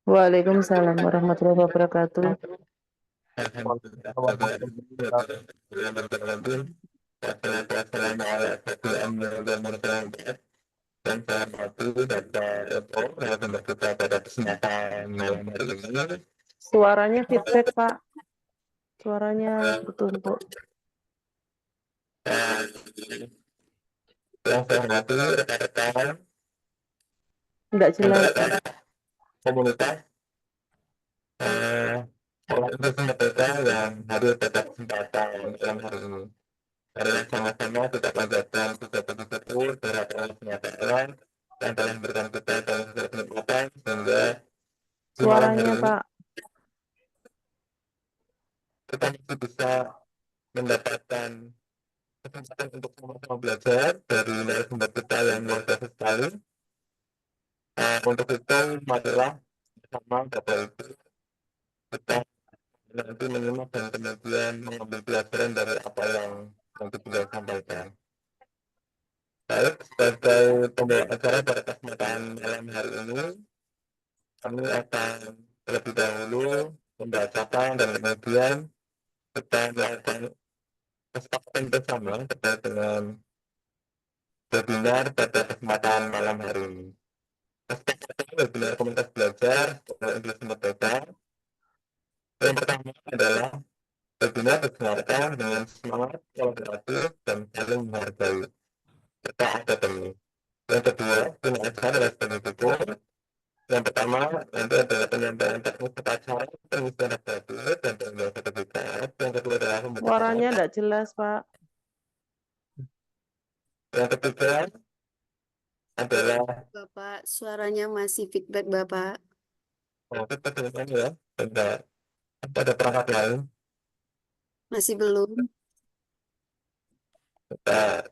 Waalaikumsalam warahmatullahi wabarakatuh. Suaranya feedback, Pak. Suaranya bertumpuk. Enggak jelas, Pak. Komunitas untuk yang harus tetap kesempatan dalam hal ini adalah sama-sama tetap datang tetap betul terhadap kenyataan dan dalam bersangkutan dalam kesempatan sehingga Suaranya, Pak. kita itu bisa mendapatkan kesempatan untuk sama-sama belajar dari narasumber kita yang luar biasa sekali. Untuk itu marilah bersama kata itu kita nanti menyimak dan kemudian mengambil pelajaran dari apa yang nanti beliau sampaikan. Lalu sebagai pembawa acara pada kesempatan malam hari ini, kami akan terlebih dahulu membacakan dan kemudian kita melakukan kesepakatan bersama terkait dengan webinar pada kesempatan malam hari ini. Kesepakatan webinar komunitas belajar pada Inggris Merdeka. Yang pertama adalah webinar didengarkan dengan semangat kolaboratif dan saling menghargai. Kita ada temu. Yang kedua, pengajar adalah sebagai berikut. Yang pertama, itu adalah penyampaian teknis upacara, pengusuran bagus, dan pengusuran sertifikat. Yang kedua adalah Suaranya enggak jelas, Pak. Yang ketiga adalah Bapak, suaranya masih feedback, Bapak. feedback ya, ada perangkat lain. Masih belum. Kita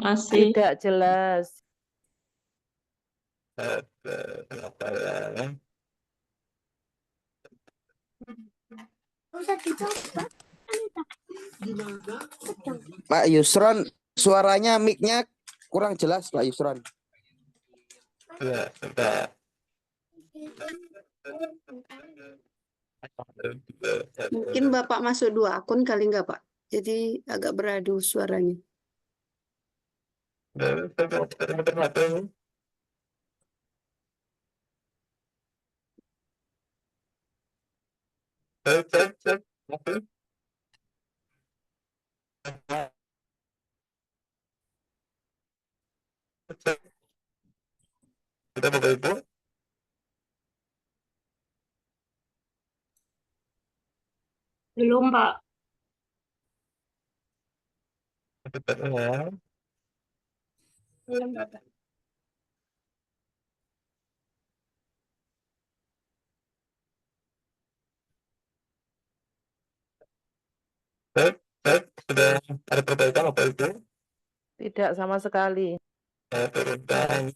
Masih. Tidak jelas. Pak Yusron, suaranya mic-nya kurang jelas, Pak Yusron. Mungkin Bapak masuk 2 akun kali enggak, Pak? Jadi agak beradu suaranya. kita Bapak Ibu Belum, Pak. sudah ada perbaikan Bapak Ibu? Tidak sama sekali. Perbaikan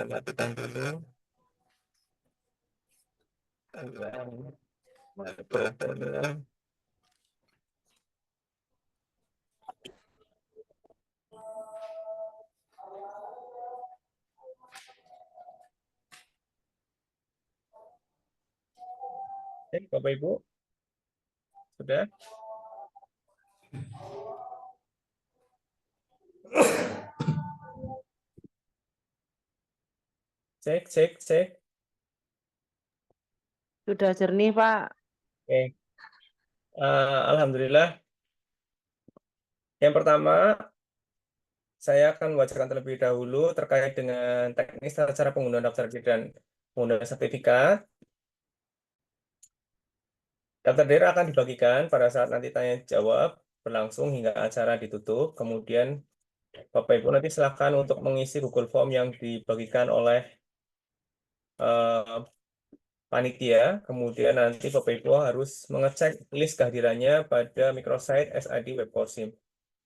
matikan dulu. Bapak Ibu sudah cek. Sudah jernih, Pak. Oke. Alhamdulillah. Yang pertama, saya akan membacakan terlebih dahulu terkait dengan teknis tata cara penggunaan daftar diri dan penggunaan sertifikat. Daftar diri akan dibagikan pada saat nanti tanya jawab berlangsung hingga acara ditutup. Kemudian Bapak Ibu nanti silakan untuk mengisi Google Form yang dibagikan oleh panitia, kemudian nanti Bapak Ibu harus mengecek list kehadirannya pada microsite SAD Webcoursim.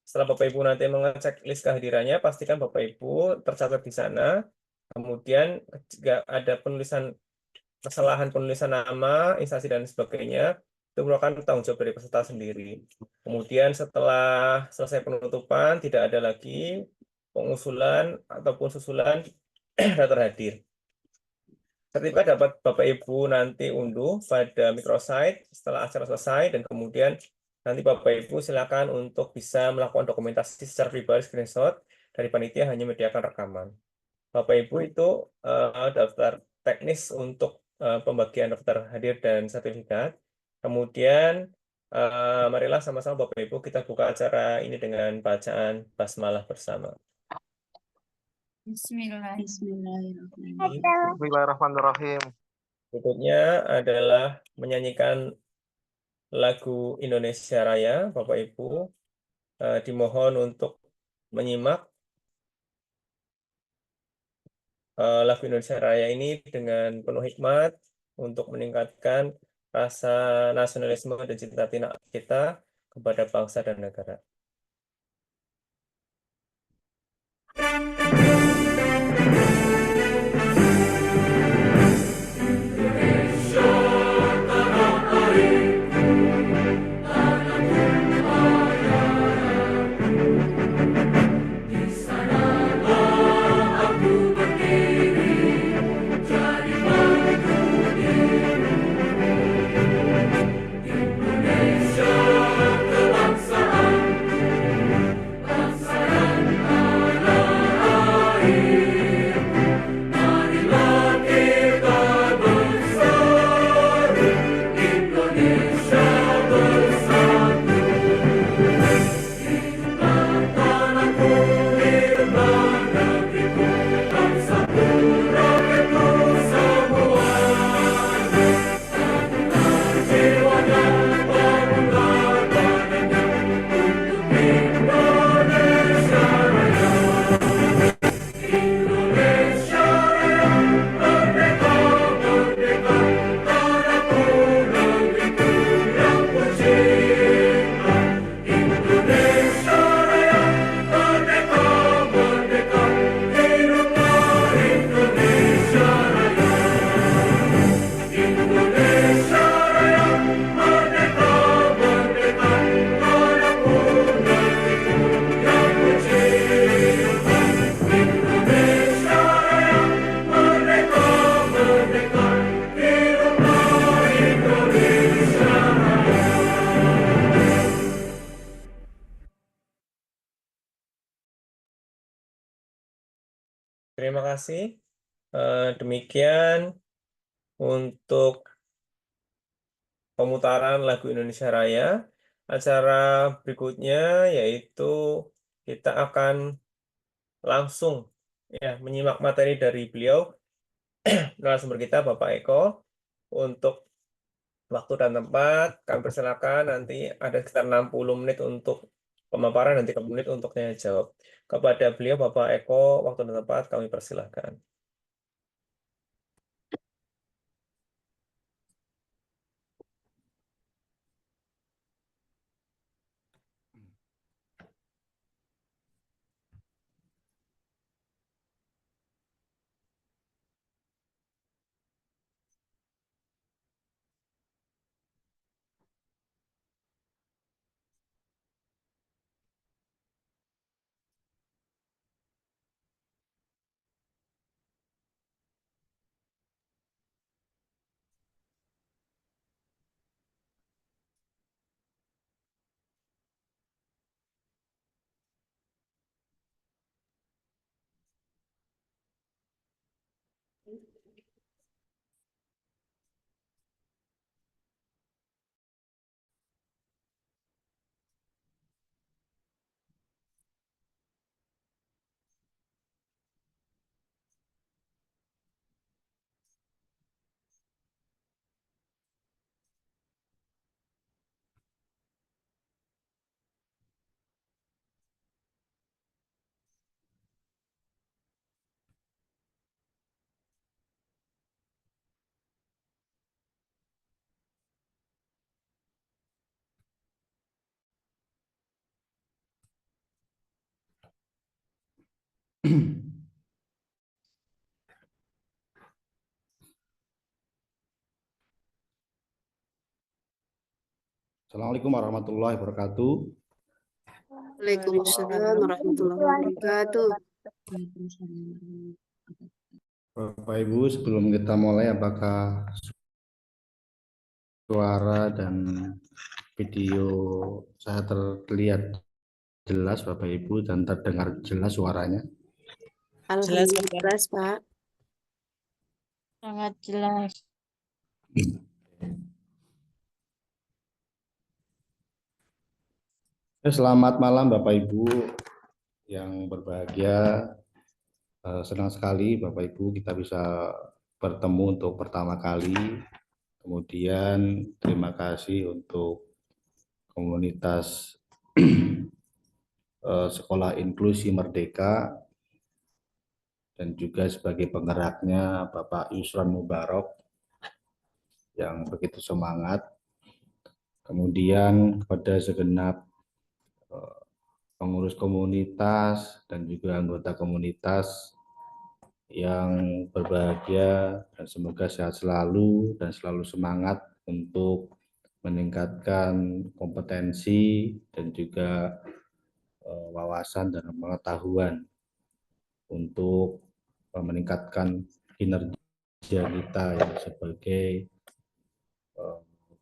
Setelah Bapak Ibu nanti mengecek list kehadirannya, pastikan Bapak Ibu tercatat di sana. Kemudian jika ada kesalahan penulisan nama, instansi dan sebagainya, itu merupakan tanggung jawab dari peserta sendiri. Kemudian setelah selesai penutupan, tidak ada lagi pengusulan ataupun susulan daftar hadir. Sertifikat dapat Bapak Ibu nanti unduh pada microsite setelah acara selesai, dan kemudian nanti Bapak Ibu silakan untuk bisa melakukan dokumentasi secara pribadi screenshot dari panitia, hanya mediakan rekaman. Bapak Ibu itu daftar teknis untuk pembagian daftar hadir dan sertifikat. Kemudian marilah sama-sama Bapak Ibu kita buka acara ini dengan bacaan basmalah bersama. Bismillahirrahmanirrahim. Bismillahirrahmanirrahim. Berikutnya adalah menyanyikan lagu Indonesia Raya. Bapak Ibu dimohon untuk menyimak lagu Indonesia Raya ini dengan penuh hikmat untuk meningkatkan rasa nasionalisme dan cinta kita kepada bangsa dan negara. Terima kasih. Demikian untuk pemutaran lagu Indonesia Raya. Acara berikutnya yaitu kita akan langsung menyimak materi dari beliau, narasumber kita Bapak Eko. Untuk waktu dan tempat kami persilakan, nanti ada sekitar 60 menit untuk pemaparan dan 30 menit untuk tanya jawab. Kepada beliau Bapak Eko, waktu dan tempat kami persilakan. Assalamualaikum warahmatullahi wabarakatuh. Waalaikumsalam warahmatullahi wabarakatuh. Bapak Ibu, sebelum kita mulai, apakah suara dan video saya terlihat jelas Bapak Ibu dan terdengar jelas suaranya? Alhamdulillah jelas, Pak. Sangat jelas. Selamat malam Bapak Ibu yang berbahagia. Senang sekali Bapak Ibu kita bisa bertemu untuk pertama kali. Kemudian terima kasih untuk komunitas Sekolah Inklusi Merdeka dan juga sebagai penggeraknya Bapak Yusran Mubarok yang begitu semangat. Kemudian kepada segenap pengurus komunitas dan juga anggota komunitas yang berbahagia dan semoga sehat selalu dan selalu semangat untuk meningkatkan kompetensi dan juga wawasan dan pengetahuan untuk meningkatkan kinerja kita yang sebagai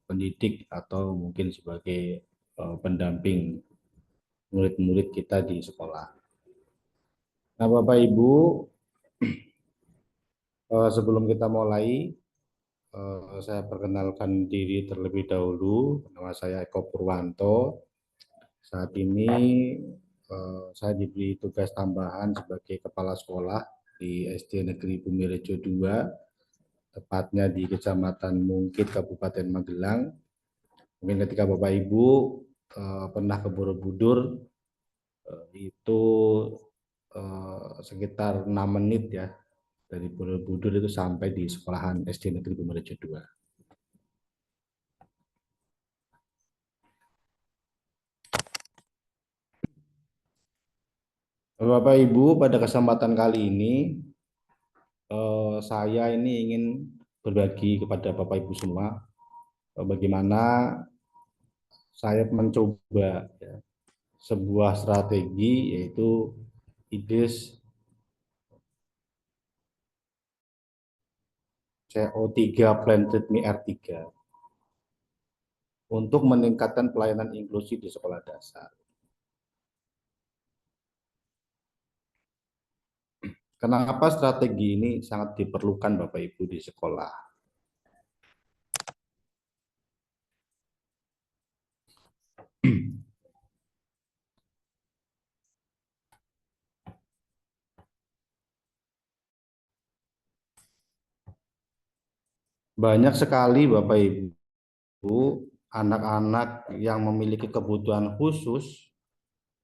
pendidik atau mungkin sebagai pendamping murid-murid kita di sekolah. Nah, Bapak Ibu, sebelum kita mulai, saya perkenalkan diri terlebih dahulu. Nama saya Eko Purwanto. Saat ini saya diberi tugas tambahan sebagai kepala sekolah di SD Negeri Bumirejo 2, tepatnya di Kecamatan Mungkit, Kabupaten Magelang. Mungkin ketika Bapak Ibu pernah ke Borobudur, itu sekitar 6 menit ya, dari Borobudur itu sampai di sekolahan SD Negeri Bumirejo 2. Bapak Ibu, pada kesempatan kali ini saya ini ingin berbagi kepada Bapak Ibu semua bagaimana saya mencoba ya, sebuah strategi, yaitu IDES CO3 Planted Me R3 untuk meningkatkan pelayanan inklusi di sekolah dasar. Kenapa strategi ini sangat diperlukan Bapak Ibu di sekolah? Banyak sekali Bapak Ibu, anak-anak yang memiliki kebutuhan khusus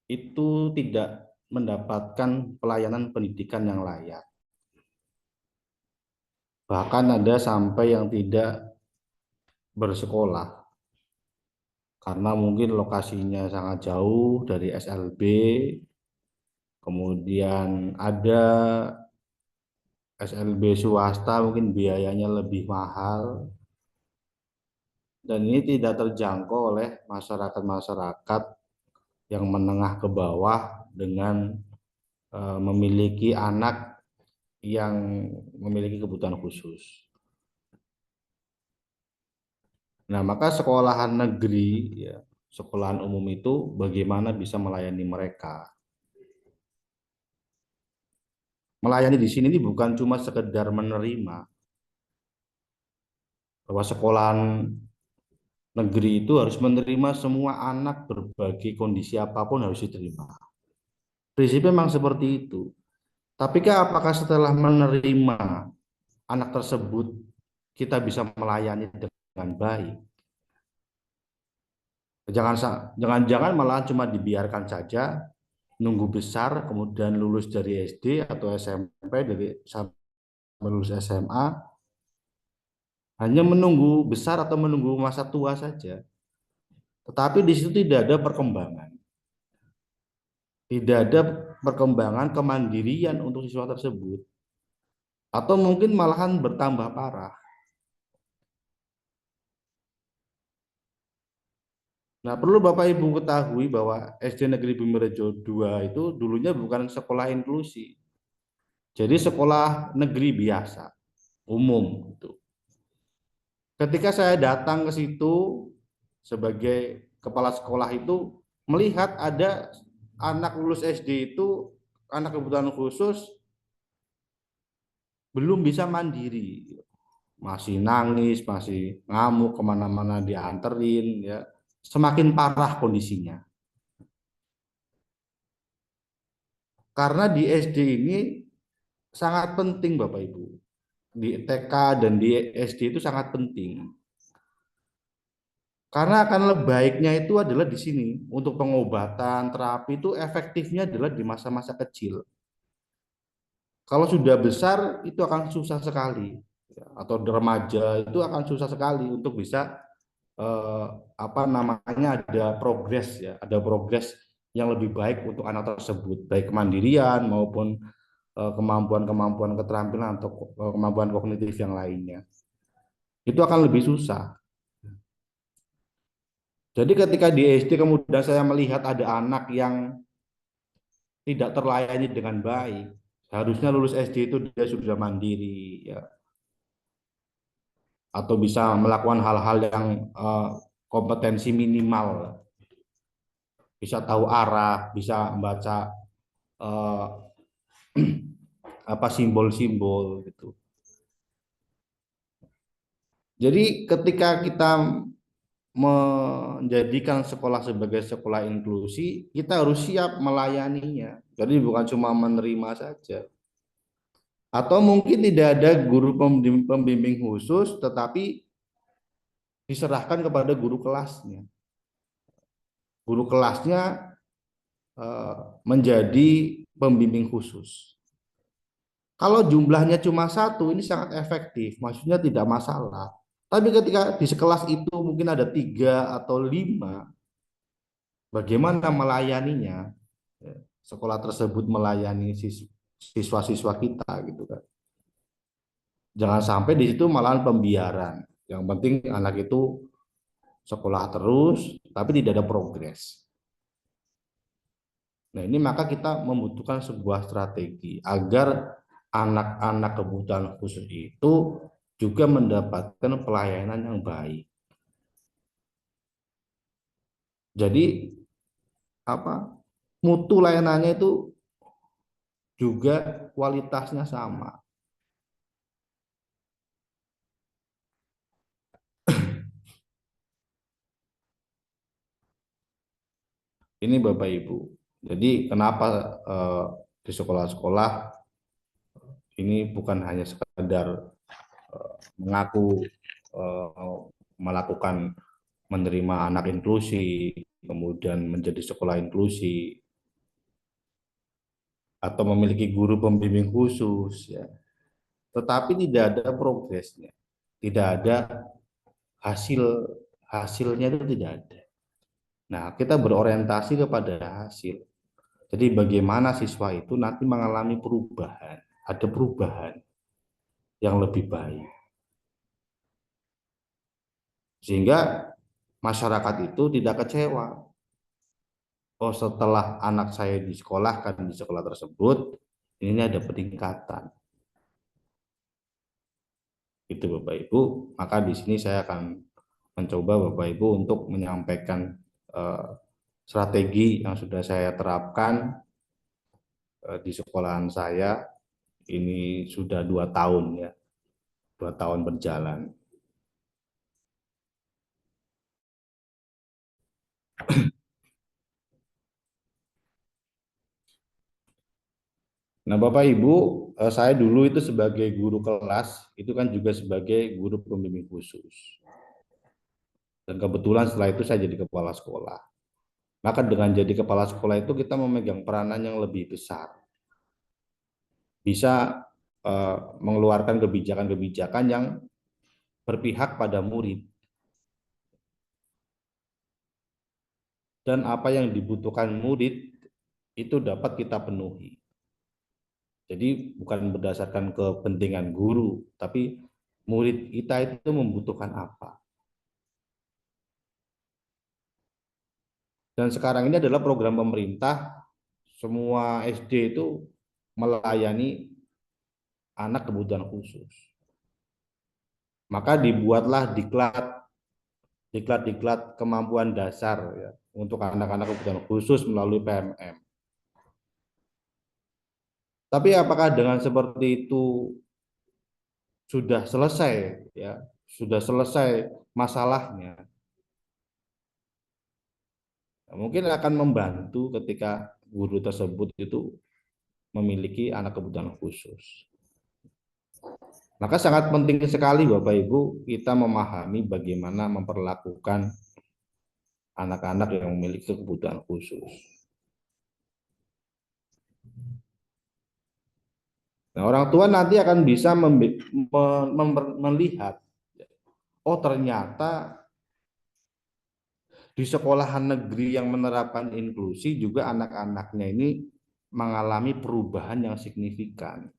itu tidak mendapatkan pelayanan pendidikan yang layak. Bahkan ada sampai yang tidak bersekolah karena mungkin lokasinya sangat jauh dari SLB, kemudian ada SLB swasta mungkin biayanya lebih mahal, dan ini tidak terjangkau oleh masyarakat-masyarakat yang menengah ke bawah dengan memiliki anak yang memiliki kebutuhan khusus. Nah, maka sekolahan negeri, ya, sekolahan umum itu bagaimana bisa melayani mereka. Melayani di sini ini bukan cuma sekedar menerima, bahwa sekolahan negeri itu harus menerima semua anak berbagai kondisi apapun harus diterima. Prinsipnya memang seperti itu. Tapi apakah setelah menerima anak tersebut kita bisa melayani dengan baik? Jangan-jangan malah cuma dibiarkan saja, nunggu besar, kemudian lulus dari SD atau SMP, sampai lulus SMA, hanya menunggu besar atau menunggu masa tua saja. Tetapi di situ tidak ada perkembangan. tidak ada perkembangan kemandirian untuk siswa tersebut, atau mungkin malahan bertambah parah. Nah, perlu Bapak Ibu ketahui bahwa SD Negeri Bumirejo 2 itu dulunya bukan sekolah inklusi. Jadi sekolah negeri biasa, umum gitu. Ketika saya datang ke situ sebagai kepala sekolah itu melihat ada anak lulus SD itu, anak kebutuhan khusus, belum bisa mandiri, masih nangis, masih ngamuk, kemana-mana dianterin, ya, semakin parah kondisinya. Karena di SD ini sangat penting Bapak Ibu, di TK dan di SD itu sangat penting. Karena akan lebih baiknya itu adalah di sini, untuk pengobatan, terapi itu efektifnya adalah di masa-masa kecil. Kalau sudah besar itu akan susah sekali, atau remaja itu akan susah sekali untuk bisa ada progres, ya, ada progres yang lebih baik untuk anak tersebut, baik kemandirian maupun kemampuan-kemampuan keterampilan atau kemampuan kognitif yang lainnya. Itu akan lebih susah. Jadi ketika di SD kemudian saya melihat ada anak yang tidak terlayani dengan baik, harusnya lulus SD itu dia sudah mandiri, ya, atau bisa melakukan hal-hal yang kompetensi minimal, bisa tahu arah, bisa membaca simbol-simbol gitu. Jadi ketika kita menjadikan sekolah sebagai sekolah inklusi, kita harus siap melayaninya. Jadi bukan cuma menerima saja. Atau mungkin tidak ada guru pembimbing khusus, tetapi diserahkan kepada guru kelasnya. Guru kelasnya menjadi pembimbing khusus. Kalau jumlahnya cuma satu, ini sangat efektif, maksudnya tidak masalah. Tapi ketika di sekelas itu mungkin ada 3 atau 5, bagaimana melayaninya? Sekolah tersebut melayani siswa-siswa kita gitu kan. Jangan sampai di situ malahan pembiaran. Yang penting anak itu sekolah terus, tapi tidak ada progres. Nah, ini maka kita membutuhkan sebuah strategi agar anak-anak kebutuhan khusus itu juga mendapatkan pelayanan yang baik. Jadi mutu layanannya itu juga kualitasnya sama. Ini Bapak Ibu. Jadi kenapa di sekolah-sekolah ini bukan hanya sekadar mengaku melakukan menerima anak inklusi, kemudian menjadi sekolah inklusi, atau memiliki guru pembimbing khusus, ya, tetapi tidak ada progresnya, tidak ada hasilnya itu tidak ada. Nah, kita berorientasi kepada hasil. Jadi bagaimana siswa itu nanti mengalami perubahan, ada perubahan yang lebih baik. Sehingga masyarakat itu tidak kecewa. Oh, setelah anak saya disekolahkan di sekolah tersebut, ini ada peningkatan. Itu Bapak Ibu, maka di sini saya akan mencoba Bapak Ibu untuk menyampaikan strategi yang sudah saya terapkan di sekolahan saya. Ini sudah 2 tahun, ya, 2 tahun berjalan. Nah, Bapak Ibu, saya dulu itu sebagai guru kelas, itu kan juga sebagai guru pembimbing khusus. Dan kebetulan setelah itu saya jadi kepala sekolah. Maka dengan jadi kepala sekolah itu kita memegang peranan yang lebih besar. Bisa mengeluarkan kebijakan-kebijakan yang berpihak pada murid. Dan apa yang dibutuhkan murid itu dapat kita penuhi. Jadi bukan berdasarkan kepentingan guru, tapi murid kita itu membutuhkan apa. Dan sekarang ini adalah program pemerintah, semua SD itu melayani anak kebutuhan khusus. Maka dibuatlah diklat kemampuan dasar ya, untuk anak-anak kebutuhan khusus melalui PMM. Tapi apakah dengan seperti itu sudah selesai ya, sudah selesai masalahnya? Mungkin akan membantu ketika guru tersebut itu memiliki anak kebutuhan khusus. Maka sangat penting sekali Bapak Ibu kita memahami bagaimana memperlakukan anak-anak yang memiliki kebutuhan khusus. Nah, orang tua nanti akan bisa melihat, oh ternyata di sekolahan negeri yang menerapkan inklusi juga anak-anaknya ini mengalami perubahan yang signifikan.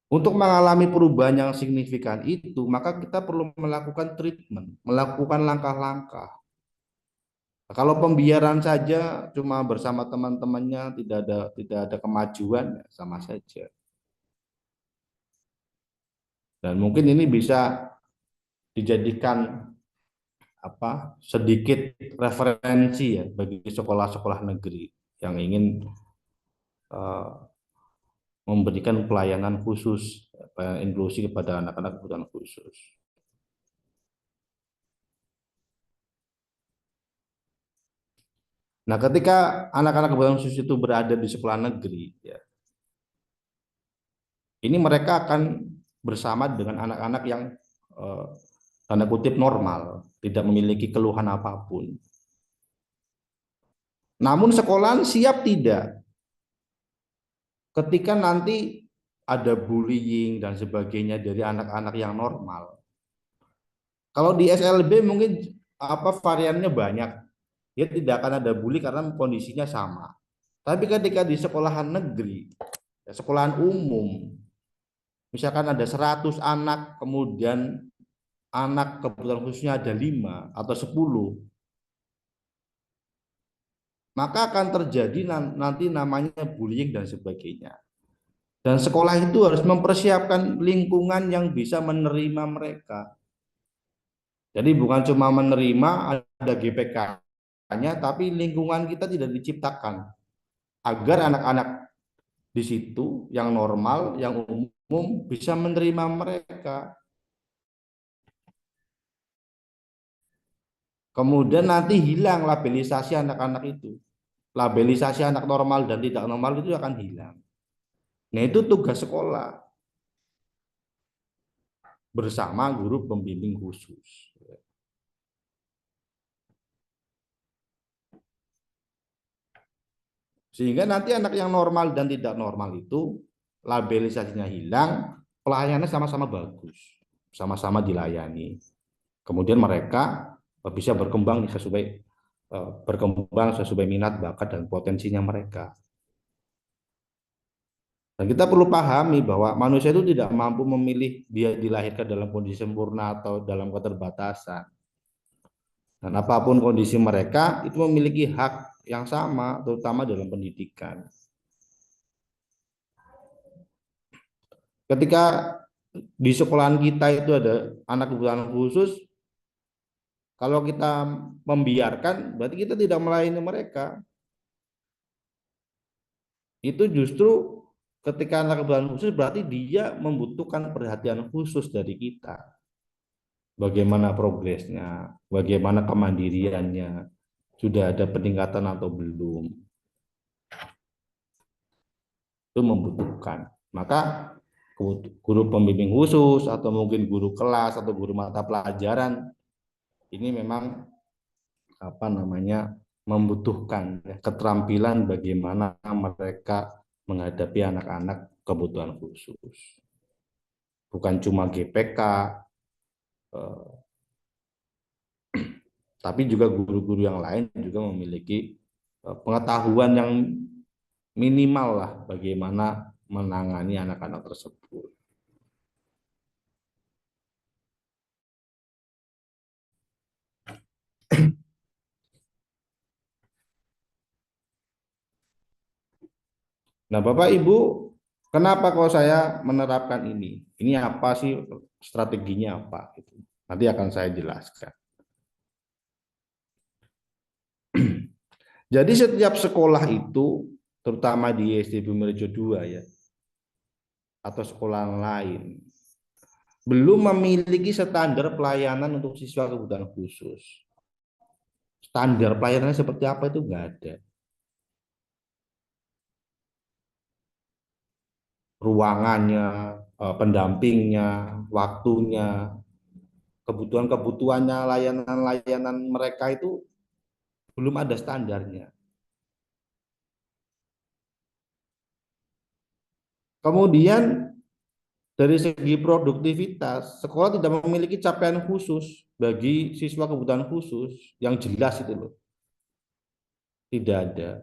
Untuk mengalami perubahan yang signifikan itu, maka kita perlu melakukan treatment, melakukan langkah-langkah. Kalau pembiaran saja cuma bersama teman-temannya tidak ada kemajuan, sama saja. Dan mungkin ini bisa dijadikan sedikit referensi ya bagi sekolah-sekolah negeri yang ingin memberikan pelayanan khusus, pelayanan inklusi kepada anak-anak kebutuhan khusus. Nah, ketika anak-anak kebutuhan khusus itu berada di sekolah negeri, ya, ini mereka akan bersama dengan anak-anak yang tanda kutip normal, tidak memiliki keluhan apapun. Namun sekolahan siap tidak ketika nanti ada bullying dan sebagainya dari anak-anak yang normal. Kalau di SLB mungkin variannya banyak. Dia tidak akan ada bully karena kondisinya sama. Tapi ketika di sekolahan negeri, sekolahan umum, misalkan ada 100 anak, kemudian anak kebutuhan khususnya ada 5 atau 10, maka akan terjadi nanti namanya bullying dan sebagainya. Dan sekolah itu harus mempersiapkan lingkungan yang bisa menerima mereka. Jadi bukan cuma menerima, ada GPK-nya, tapi lingkungan kita tidak diciptakan agar anak-anak di situ yang normal, yang umum bisa menerima mereka. Kemudian nanti hilang labelisasi anak-anak itu. Labelisasi anak normal dan tidak normal itu akan hilang. Nah, itu tugas sekolah bersama guru pembimbing khusus. Sehingga nanti anak yang normal dan tidak normal itu labelisasinya hilang, pelayanannya sama-sama bagus, sama-sama dilayani. Kemudian mereka bisa berkembang sesuai minat, bakat, dan potensinya mereka. Dan kita perlu pahami bahwa manusia itu tidak mampu memilih dia dilahirkan dalam kondisi sempurna atau dalam keterbatasan. Dan apapun kondisi mereka itu memiliki hak yang sama, terutama dalam pendidikan. Ketika di sekolahan kita itu ada anak kebutuhan khusus, kalau kita membiarkan, berarti kita tidak melayani mereka. Itu justru ketika anak kebutuhan khusus berarti dia membutuhkan perhatian khusus dari kita. Bagaimana progresnya, bagaimana kemandiriannya, sudah ada peningkatan atau belum. Itu membutuhkan. Maka guru pembimbing khusus atau mungkin guru kelas atau guru mata pelajaran ini memang membutuhkan keterampilan bagaimana mereka menghadapi anak-anak kebutuhan khusus. Bukan cuma GPK, tapi juga guru-guru yang lain juga memiliki pengetahuan yang minimal lah bagaimana menangani anak-anak tersebut. Nah, Bapak Ibu, kenapa kalau saya menerapkan ini? Ini apa sih strateginya apa? Nanti akan saya jelaskan. Jadi setiap sekolah itu, terutama di SD Bumirejo 2 ya, atau sekolah lain, belum memiliki standar pelayanan untuk siswa kebutuhan khusus. Standar pelayanannya seperti apa itu nggak ada. Ruangannya, pendampingnya, waktunya, kebutuhan-kebutuhannya, layanan-layanan mereka itu belum ada standarnya. Kemudian dari segi produktivitas, sekolah tidak memiliki capaian khusus bagi siswa kebutuhan khusus yang jelas itu loh. Tidak ada.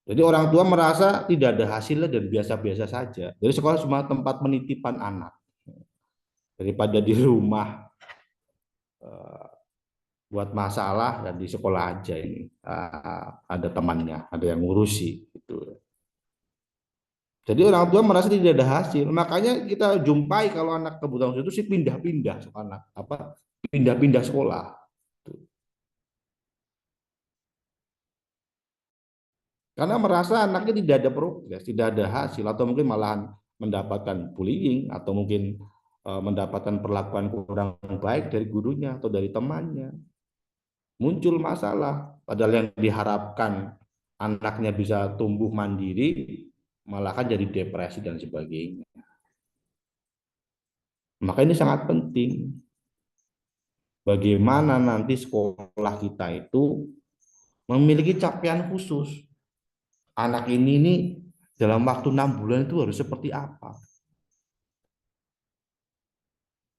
Jadi orang tua merasa tidak ada hasilnya dan biasa-biasa saja. Jadi sekolah cuma tempat penitipan anak. Daripada di rumah buat masalah dan di sekolah aja ini ada temannya, ada yang ngurusi gitu. Jadi orang tua merasa tidak ada hasil, makanya kita jumpai kalau anak kebutuhan khusus itu sih pindah-pindah anak, pindah-pindah sekolah. Karena merasa anaknya tidak ada progres, tidak ada hasil, atau mungkin malahan mendapatkan bullying, atau mungkin mendapatkan perlakuan kurang baik dari gurunya atau dari temannya. Muncul masalah, padahal yang diharapkan anaknya bisa tumbuh mandiri, malah kan jadi depresi dan sebagainya. Maka ini sangat penting. Bagaimana nanti sekolah kita itu memiliki capaian khusus. Anak ini nih dalam waktu 6 bulan itu harus seperti apa.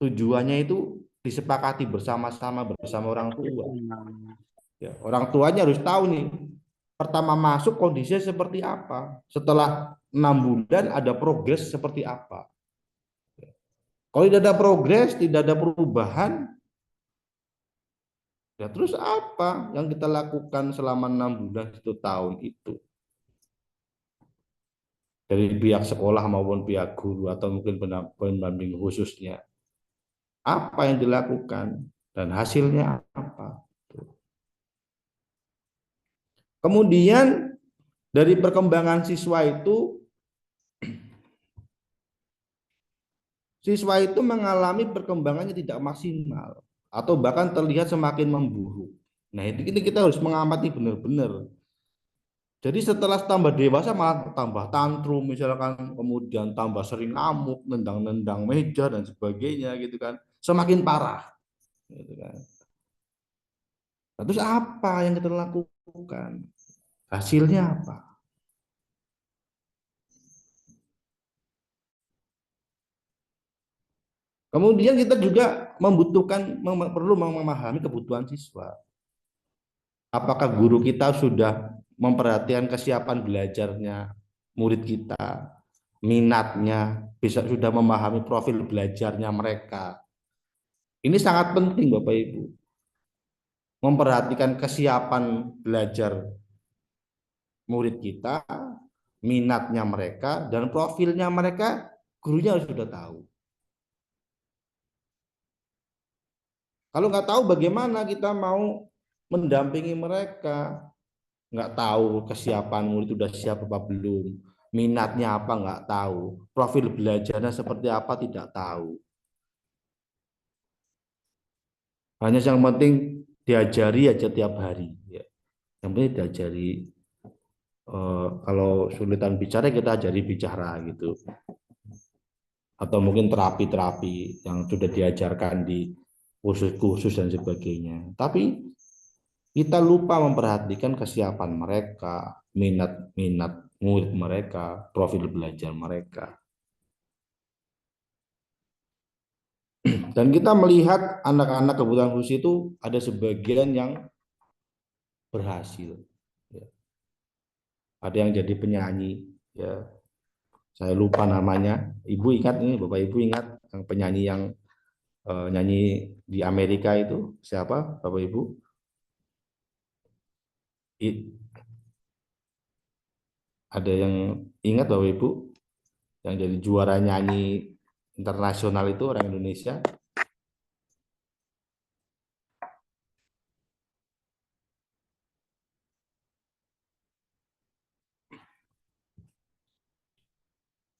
Tujuannya itu disepakati bersama-sama bersama orang tua. Ya, orang tuanya harus tahu nih, pertama masuk kondisinya seperti apa. Setelah 6 bulan ada progres seperti apa. Kalau tidak ada progres, tidak ada perubahan, ya terus apa yang kita lakukan selama 6 bulan 1 tahun itu? Dari pihak sekolah maupun pihak guru atau mungkin pendamping khususnya. Apa yang dilakukan dan hasilnya apa? Kemudian dari perkembangan siswa itu mengalami perkembangannya tidak maksimal atau bahkan terlihat semakin memburuk. Nah, ini kita harus mengamati benar-benar. Jadi setelah tambah dewasa malah tambah tantrum misalkan, kemudian tambah sering ngamuk, nendang-nendang meja dan sebagainya gitu kan. Semakin parah. Gitu kan. Nah, terus apa yang kita lakukan? Hasilnya apa? Kemudian kita juga perlu memahami kebutuhan siswa. Apakah guru kita sudah memperhatikan kesiapan belajarnya murid kita, minatnya, sudah memahami profil belajarnya mereka. Ini sangat penting Bapak Ibu. Memperhatikan kesiapan belajar murid kita, minatnya mereka, dan profilnya mereka, gurunya harus sudah tahu. Kalau nggak tahu bagaimana kita mau mendampingi mereka, nggak tahu kesiapan murid sudah siap apa belum, minatnya apa nggak tahu, profil belajarnya seperti apa tidak tahu. Hanya yang penting diajari aja tiap hari. Yang penting diajari. Kalau sulitan bicara kita ajari bicara gitu. Atau mungkin terapi-terapi yang sudah diajarkan di kursus-kursus dan sebagainya. Tapi kita lupa memperhatikan kesiapan mereka, minat murid mereka, profil belajar mereka. Dan kita melihat anak-anak kebutuhan khusus itu ada sebagian yang berhasil. ada yang jadi penyanyi, ya. Saya lupa namanya. Ibu ingat ini, Bapak Ibu ingat yang penyanyi yang nyanyi di Amerika itu siapa, Bapak Ibu? Ada yang ingat Bapak Ibu? Yang jadi juara nyanyi internasional itu orang Indonesia.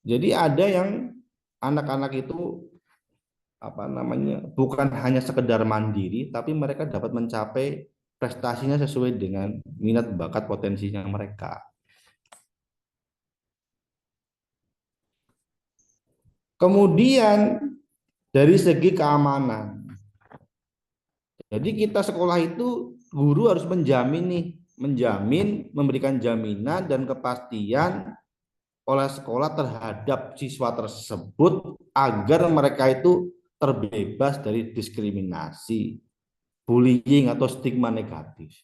Jadi ada yang anak-anak itu apa namanya, bukan hanya sekedar mandiri, tapi mereka dapat mencapai prestasinya sesuai dengan minat bakat potensinya mereka. Kemudian dari segi keamanan, jadi kita sekolah itu guru harus menjamin, memberikan jaminan dan kepastian oleh sekolah terhadap siswa tersebut agar mereka itu terbebas dari diskriminasi, bullying atau stigma negatif.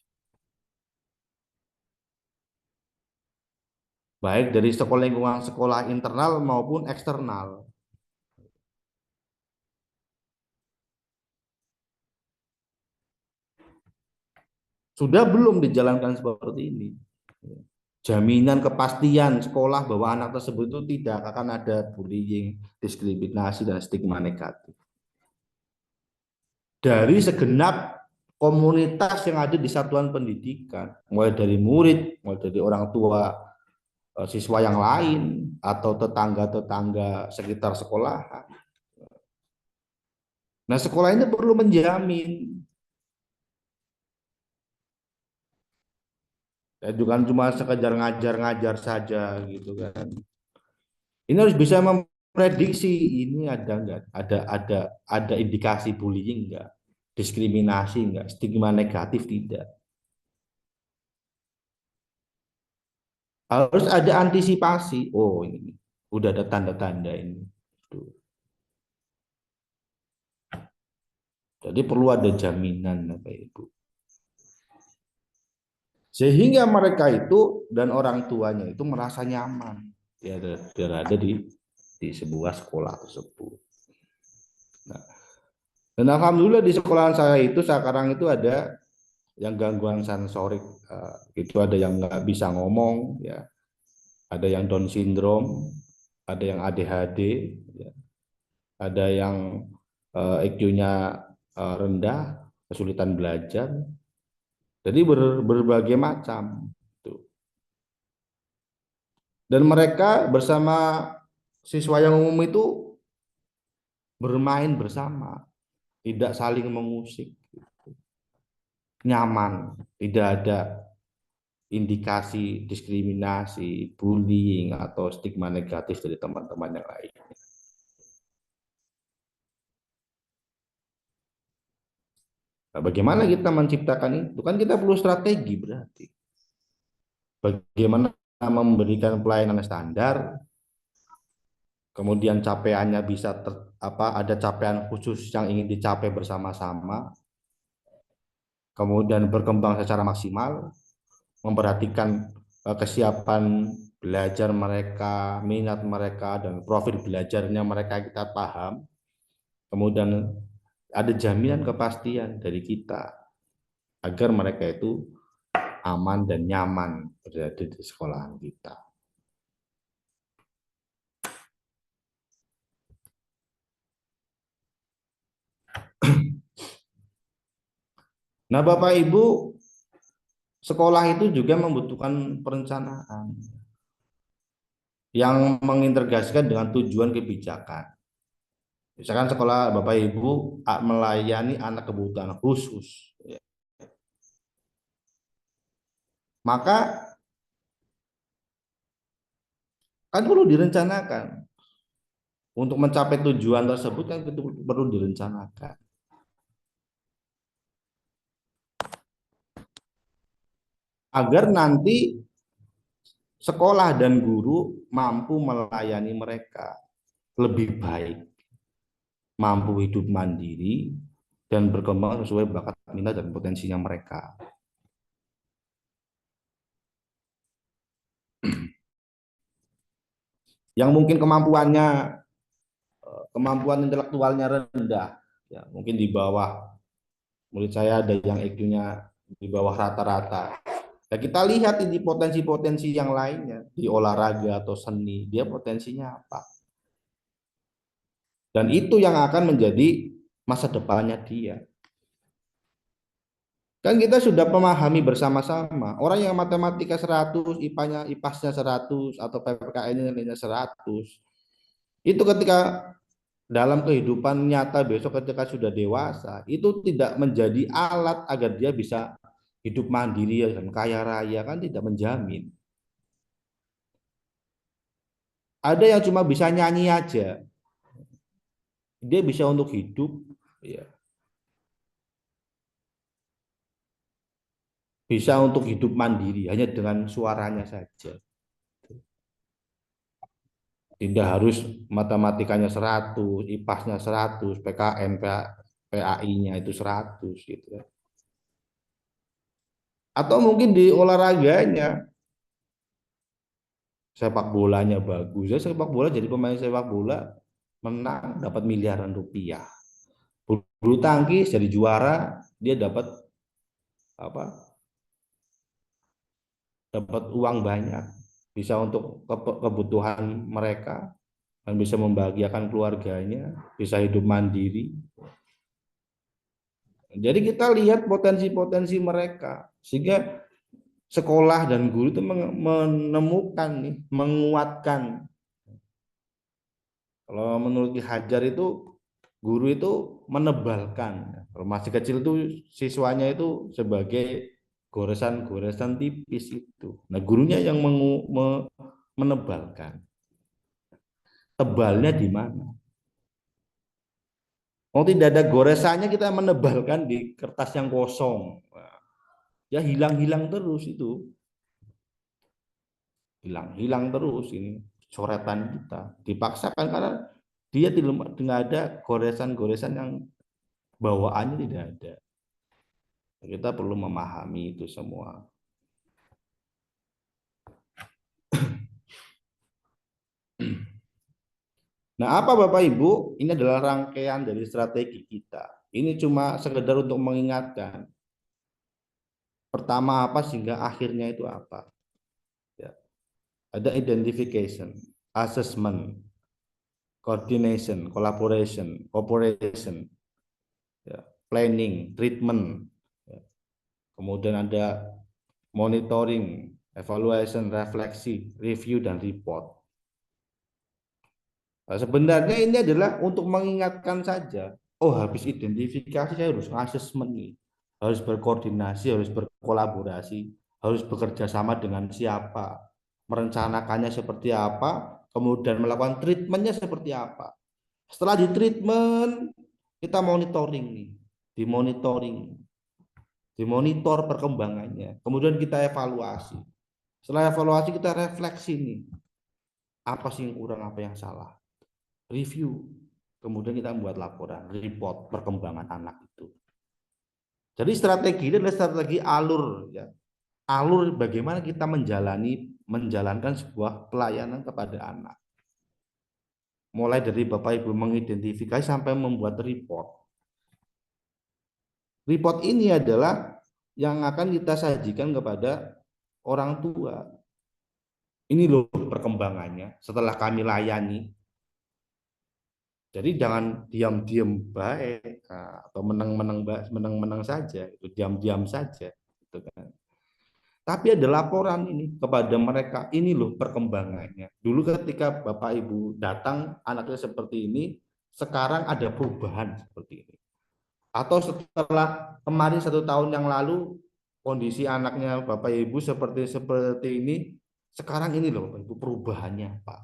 Baik dari lingkungan sekolah internal maupun eksternal. Sudah belum dijalankan seperti ini? Jaminan kepastian sekolah bahwa anak tersebut itu tidak akan ada bullying, diskriminasi, dan stigma negatif. Dari segenap komunitas yang ada di satuan pendidikan, mulai dari murid, mulai dari orang tua siswa yang lain, atau tetangga-tetangga sekitar sekolah. Nah, sekolah ini perlu menjamin. Bukan cuma sekedar ngajar-ngajar saja gitu kan. Ini harus bisa memprediksi ini ada enggak, ada indikasi bullying enggak, diskriminasi enggak, stigma negatif tidak. Harus ada antisipasi. Oh, ini udah ada tanda-tanda ini. Tuh. Jadi perlu ada jaminan Bapak Ibu. Sehingga mereka itu dan orang tuanya itu merasa nyaman ya berada di sebuah sekolah tersebut. Nah, dan alhamdulillah di sekolahan saya itu sekarang itu ada yang gangguan sensorik, itu ada yang nggak bisa ngomong, ya, ada yang Down syndrome, ada yang ADHD, ya, ada yang IQ-nya rendah, kesulitan belajar. Jadi berbagai macam. Dan mereka bersama siswa yang umum itu bermain bersama, tidak saling mengusik, nyaman, tidak ada indikasi diskriminasi, bullying, atau stigma negatif dari teman-teman yang lain. Nah, bagaimana kita menciptakan itu? Kan kita perlu strategi berarti. Bagaimana memberikan pelayanan standar, kemudian capaiannya bisa ada capaian khusus yang ingin dicapai bersama-sama, kemudian berkembang secara maksimal, memperhatikan kesiapan belajar mereka, minat mereka, dan profil belajarnya mereka kita paham, kemudian ada jaminan kepastian dari kita agar mereka itu aman dan nyaman berada di sekolahan kita. Nah, Bapak Ibu, sekolah itu juga membutuhkan perencanaan yang mengintegrasikan dengan tujuan kebijakan. Misalkan sekolah Bapak Ibu melayani anak kebutuhan khusus, maka kan perlu direncanakan. Untuk mencapai tujuan tersebut kan itu perlu direncanakan. Agar nanti sekolah dan guru mampu melayani mereka lebih baik, mampu hidup mandiri, dan berkembang sesuai bakat minat dan potensinya mereka. yang mungkin kemampuan intelektualnya rendah, ya mungkin di bawah, menurut saya ada yang IQ-nya di bawah rata-rata. Ya, kita lihat ini potensi-potensi yang lainnya di olahraga atau seni, dia potensinya apa. Dan itu yang akan menjadi masa depannya dia. Kan kita sudah memahami bersama-sama, orang yang matematika 100, IPA-nya, IPAS-nya 100, atau PPKN-nya nilainya 100, itu ketika dalam kehidupan nyata besok ketika sudah dewasa, itu tidak menjadi alat agar dia bisa hidup mandiri dan kaya raya, kan tidak menjamin. Ada yang cuma bisa nyanyi aja, dia bisa untuk hidup, ya. Bisa untuk hidup mandiri hanya dengan suaranya saja. Tidak harus matematikanya 100, IPAS-nya 100, PKN, PAI-nya itu 100 gitu. Atau mungkin di olahraganya, sepak bolanya bagus, ya sepak bola jadi pemain sepak bola menang dapat miliaran rupiah. Bulu tangkis jadi juara, dia dapat apa? Dapat uang banyak, bisa untuk kebutuhan mereka dan bisa membahagiakan keluarganya, bisa hidup mandiri. Jadi kita lihat potensi-potensi mereka, sehingga sekolah dan guru itu menemukan nih, menguatkan. Kalau menurut Ki Hajar itu guru itu menebalkan. Kalau masih kecil itu siswanya itu sebagai goresan-goresan tipis itu. Nah, gurunya yang menebalkan. Tebalnya di mana? Oh, tidak ada goresannya, kita menebalkan di kertas yang kosong. Ya hilang-hilang terus itu. Hilang terus ini coretan kita. Dipaksakan karena dia tidak ada goresan-goresan yang bawaannya tidak ada. Kita perlu memahami itu semua. Nah, apa Bapak Ibu? Ini adalah rangkaian dari strategi kita. Ini cuma sekedar untuk mengingatkan. Pertama apa sehingga akhirnya itu apa. Ya. Ada identification, assessment, coordination, collaboration, cooperation, ya, planning, treatment. Ya. Kemudian ada monitoring, evaluation, refleksi, review, dan report. Nah, sebenarnya ini adalah untuk mengingatkan saja. Oh, habis identifikasi saya harus assessment nih, harus berkoordinasi, harus berkolaborasi, harus bekerja sama dengan siapa, merencanakannya seperti apa, kemudian melakukan treatmentnya seperti apa. Setelah di treatment, kita monitoring nih, dimonitor perkembangannya, kemudian kita evaluasi. Setelah evaluasi kita refleksi nih, apa sih yang kurang, apa yang salah. Review, kemudian kita membuat laporan, report perkembangan anak itu. Jadi strategi ini adalah strategi alur, ya. Alur bagaimana kita menjalankan sebuah pelayanan kepada anak. Mulai dari Bapak Ibu mengidentifikasi sampai membuat report. Report ini adalah yang akan kita sajikan kepada orang tua. Ini loh perkembangannya setelah kami layani. Jadi jangan diam-diam baik atau menang-menang saja, itu diam-diam saja, gitu kan. Tapi ada laporan ini kepada mereka, ini loh perkembangannya. Dulu ketika Bapak Ibu datang anaknya seperti ini, sekarang ada perubahan seperti ini. Atau setelah kemarin 1 tahun yang lalu kondisi anaknya Bapak Ibu seperti ini, sekarang ini loh Bapak Ibu perubahannya Pak.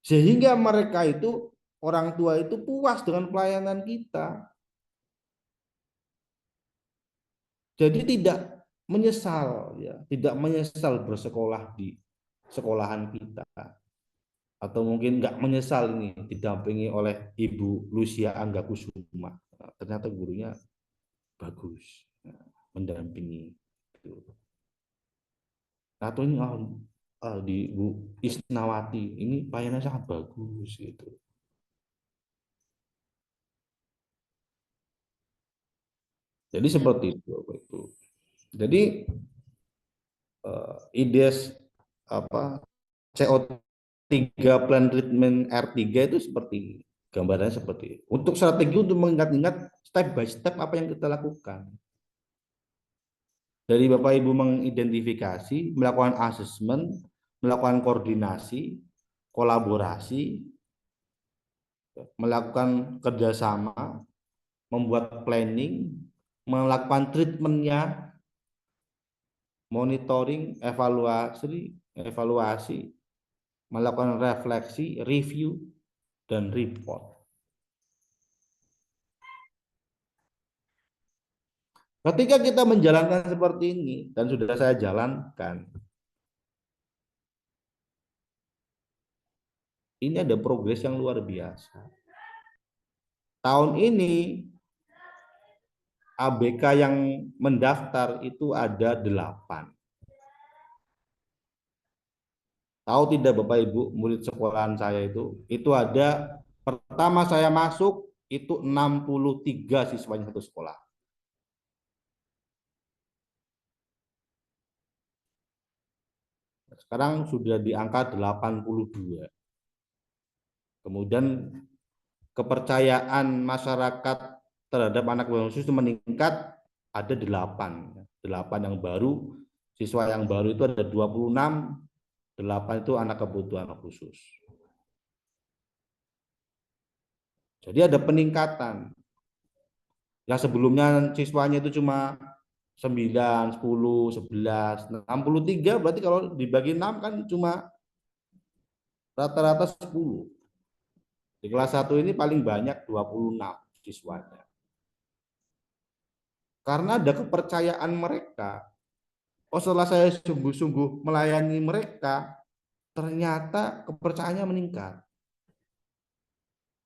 Sehingga mereka itu, orang tua itu puas dengan pelayanan kita. Jadi tidak menyesal, ya, tidak menyesal bersekolah di sekolahan kita. Atau mungkin nggak menyesal ini didampingi oleh Ibu Lucia Anggakusuma. Nah, ternyata gurunya bagus, mendampingi. Atau ini di Bu Isnawati ini pelayanannya sangat bagus gitu. Jadi seperti itu Bapak Ibu. Jadi IDES apa CO3 plan treatment R3 itu seperti gambarannya seperti itu. Untuk strategi untuk mengingat-ingat step by step apa yang kita lakukan. Dari Bapak Ibu mengidentifikasi, melakukan asesmen, melakukan koordinasi, kolaborasi, melakukan kerjasama, membuat planning, melakukan treatmentnya, monitoring, evaluasi, melakukan refleksi, review, dan report. Ketika kita menjalankan seperti ini, dan sudah saya jalankan, ini ada progres yang luar biasa. Tahun ini, ABK yang mendaftar itu ada 8. Tahu tidak Bapak Ibu, murid sekolahan saya itu ada, pertama saya masuk, itu 63 siswanya satu sekolah. Sekarang sudah di angka 82. Kemudian kepercayaan masyarakat terhadap anak kebutuhan khusus itu meningkat, ada 8 yang baru, siswa yang baru itu ada 26, 8 itu anak kebutuhan khusus. Jadi ada peningkatan. Yang sebelumnya siswanya itu cuma 9, 10, 11, 63, berarti kalau dibagi 6 kan cuma rata-rata 10. Di kelas 1 ini paling banyak 26 siswanya. Karena ada kepercayaan mereka. Oh, setelah saya sungguh-sungguh melayani mereka, ternyata kepercayaannya meningkat.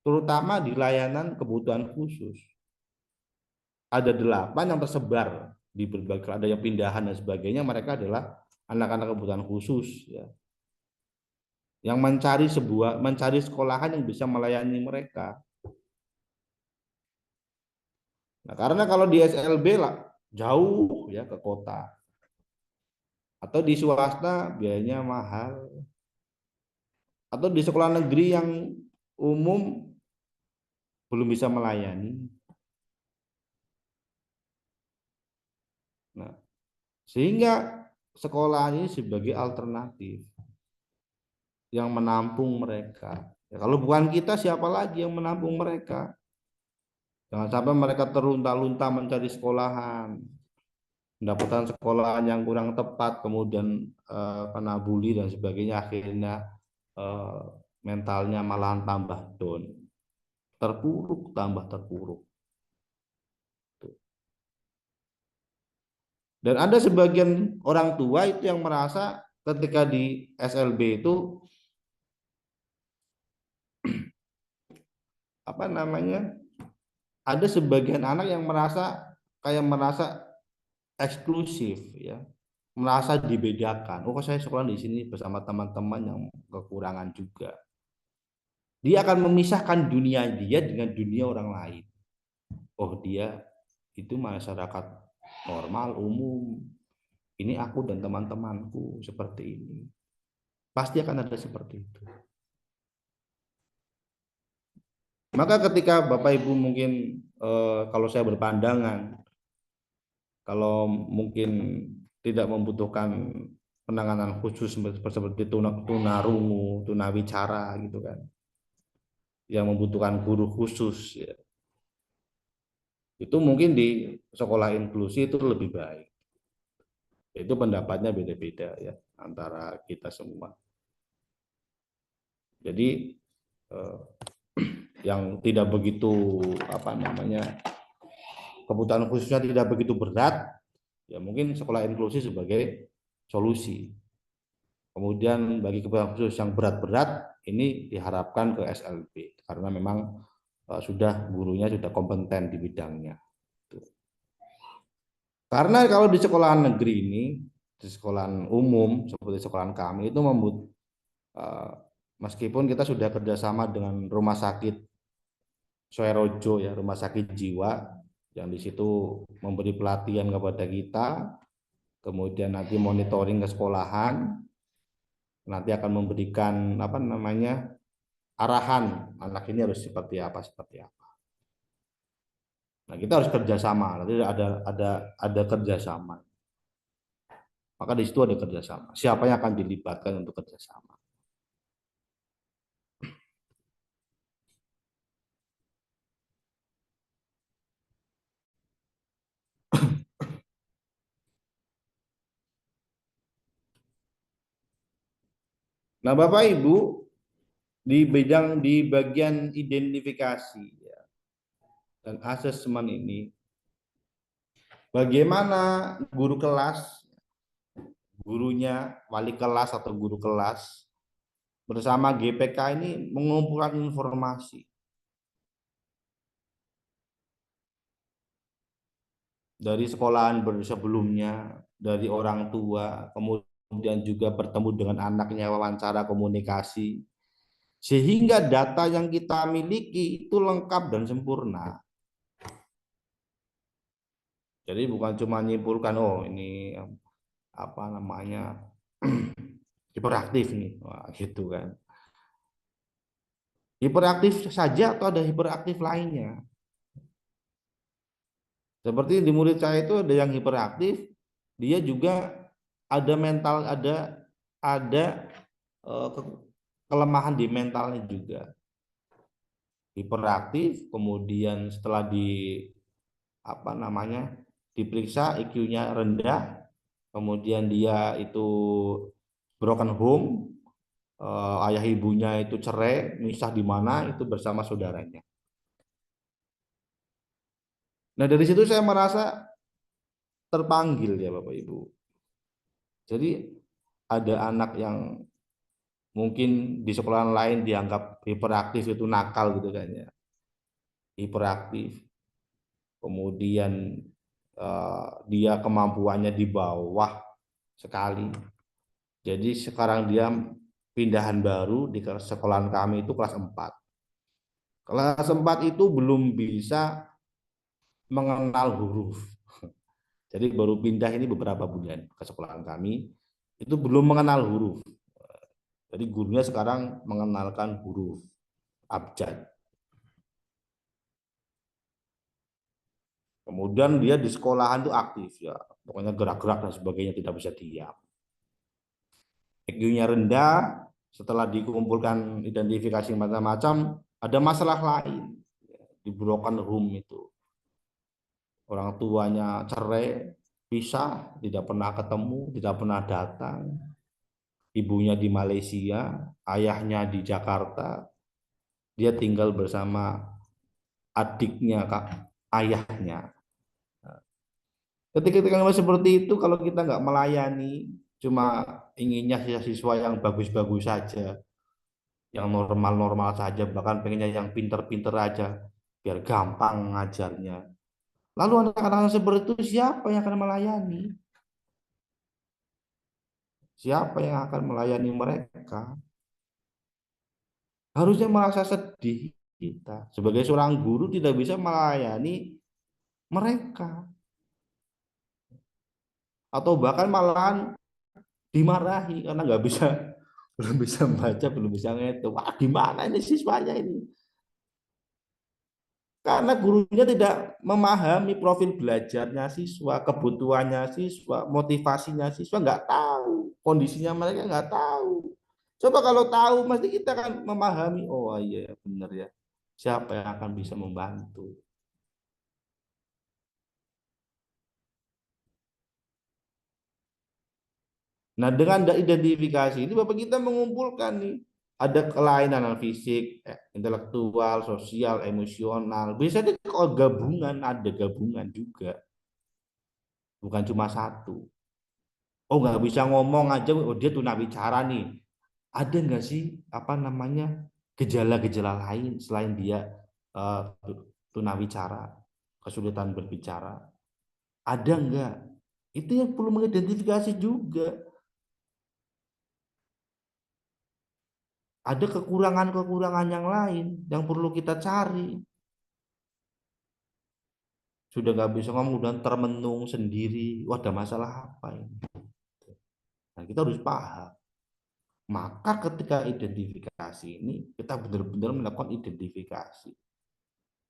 Terutama di layanan kebutuhan khusus. Ada 8 yang tersebar di berbagai, ada yang pindahan dan sebagainya, mereka adalah anak-anak kebutuhan khusus ya. Yang mencari sekolahan yang bisa melayani mereka. Nah, karena kalau di SLB lah jauh ya ke kota. Atau di swasta biayanya mahal. Atau di sekolah negeri yang umum belum bisa melayani. Nah, sehingga sekolah ini sebagai alternatif yang menampung mereka. Ya, kalau bukan kita, siapa lagi yang menampung mereka? Jangan sampai mereka terlunta-lunta mencari sekolahan, mendapatkan sekolahan yang kurang tepat, kemudian kena bully dan sebagainya, akhirnya mentalnya malahan tambah down, terpuruk, tambah terpuruk. Dan ada sebagian orang tua itu yang merasa ketika di SLB itu apa namanya, ada sebagian anak yang merasa eksklusif ya, merasa dibedakan. Oh, saya sekolah di sini bersama teman-teman yang kekurangan juga. Dia akan memisahkan dunia dia dengan dunia orang lain. Oh, dia itu masyarakat normal, umum. Ini aku dan teman-temanku seperti ini. Pasti akan ada seperti itu. Maka ketika Bapak Ibu mungkin kalau saya berpandangan, kalau mungkin tidak membutuhkan penanganan khusus seperti tunarungu, tunawicara gitu kan, yang membutuhkan guru khusus ya, itu mungkin di sekolah inklusi itu lebih baik. Itu pendapatnya beda-beda ya antara kita semua. Jadi yang tidak begitu apa namanya, kebutuhan khususnya tidak begitu berat, ya mungkin sekolah inklusi sebagai solusi. Kemudian bagi kebutuhan khusus yang berat-berat ini diharapkan ke SLB karena memang sudah gurunya sudah kompeten di bidangnya. Karena kalau di sekolah negeri ini di sekolahan umum seperti sekolahan kami itu meskipun kita sudah kerjasama dengan rumah sakit Suerojo ya, rumah sakit jiwa yang di situ memberi pelatihan kepada kita, kemudian nanti monitoring ke sekolahan, nanti akan memberikan apa namanya arahan anak ini harus seperti apa. Nah, kita harus kerjasama, nanti ada kerjasama. Maka di situ ada kerjasama. Siapa yang akan dilibatkan untuk kerjasama? Nah, Bapak Ibu, di bagian identifikasi ya, dan asesmen ini, bagaimana guru kelas, gurunya, wali kelas atau guru kelas bersama GPK ini mengumpulkan informasi dari sekolahan sebelumnya, dari orang tua, kemudian juga bertemu dengan anaknya, wawancara komunikasi, sehingga data yang kita miliki itu lengkap dan sempurna. Jadi bukan cuma nyimpulkan oh ini apa namanya hiperaktif nih, wah, gitu kan. Hiperaktif saja atau ada hiperaktif lainnya? Seperti di murid saya itu ada yang hiperaktif, dia juga ada mental, ada kelemahan di mentalnya juga. Hiperaktif, kemudian setelah diperiksa IQ-nya rendah, kemudian dia itu broken home, ayah ibunya itu cerai, misah di mana itu bersama saudaranya. Nah, dari situ saya merasa terpanggil ya Bapak Ibu. Jadi ada anak yang mungkin di sekolah lain dianggap hiperaktif itu nakal gitu kan ya. Hiperaktif. Kemudian dia kemampuannya di bawah sekali. Jadi sekarang dia pindahan baru di sekolahan kami itu kelas 4. Kelas 4 itu belum bisa mengenal huruf. Jadi baru pindah ini beberapa bulan ke sekolahan kami, itu belum mengenal huruf. Jadi gurunya sekarang mengenalkan huruf abjad. Kemudian dia di sekolahan itu aktif ya, pokoknya gerak-gerak dan sebagainya, tidak bisa diam. IQ-nya rendah, setelah dikumpulkan identifikasi macam-macam, ada masalah lain di broken home itu. Orang tuanya cerai, pisah, tidak pernah ketemu, tidak pernah datang. Ibunya di Malaysia, ayahnya di Jakarta. Dia tinggal bersama adiknya, ayahnya. Ketika seperti itu, kalau kita nggak melayani, cuma inginnya siswa yang bagus-bagus saja, yang normal-normal saja, bahkan pengennya yang pinter-pinter aja, biar gampang ngajarnya. Lalu anak-anak seperti itu siapa yang akan melayani? Siapa yang akan melayani mereka? Harusnya merasa sedih kita. Sebagai seorang guru tidak bisa melayani mereka. Atau bahkan malahan dimarahi karena belum bisa membaca, belum bisa ngitung. Wah, gimana ini siswanya ini? Karena gurunya tidak memahami profil belajarnya siswa, kebutuhannya siswa, motivasinya siswa, nggak tahu, kondisinya mereka nggak tahu. Coba kalau tahu, pasti kita akan memahami, oh iya benar ya, siapa yang akan bisa membantu. Nah, dengan identifikasi ini Bapak kita mengumpulkan nih, ada kelainan fisik, intelektual, sosial, emosional. Bisa gabungan, ada gabungan juga. Bukan cuma satu. Oh, nggak bisa ngomong aja, oh dia tunawicara nih. Ada nggak sih gejala-gejala lain selain dia tunawicara, kesulitan berbicara? Ada nggak? Itu yang perlu mengidentifikasi juga. Ada kekurangan-kekurangan yang lain yang perlu kita cari. Sudah nggak bisa ngomong dan termenung sendiri, wah ada masalah apa ini? Nah, kita harus paham. Maka ketika identifikasi ini, kita benar-benar melakukan identifikasi.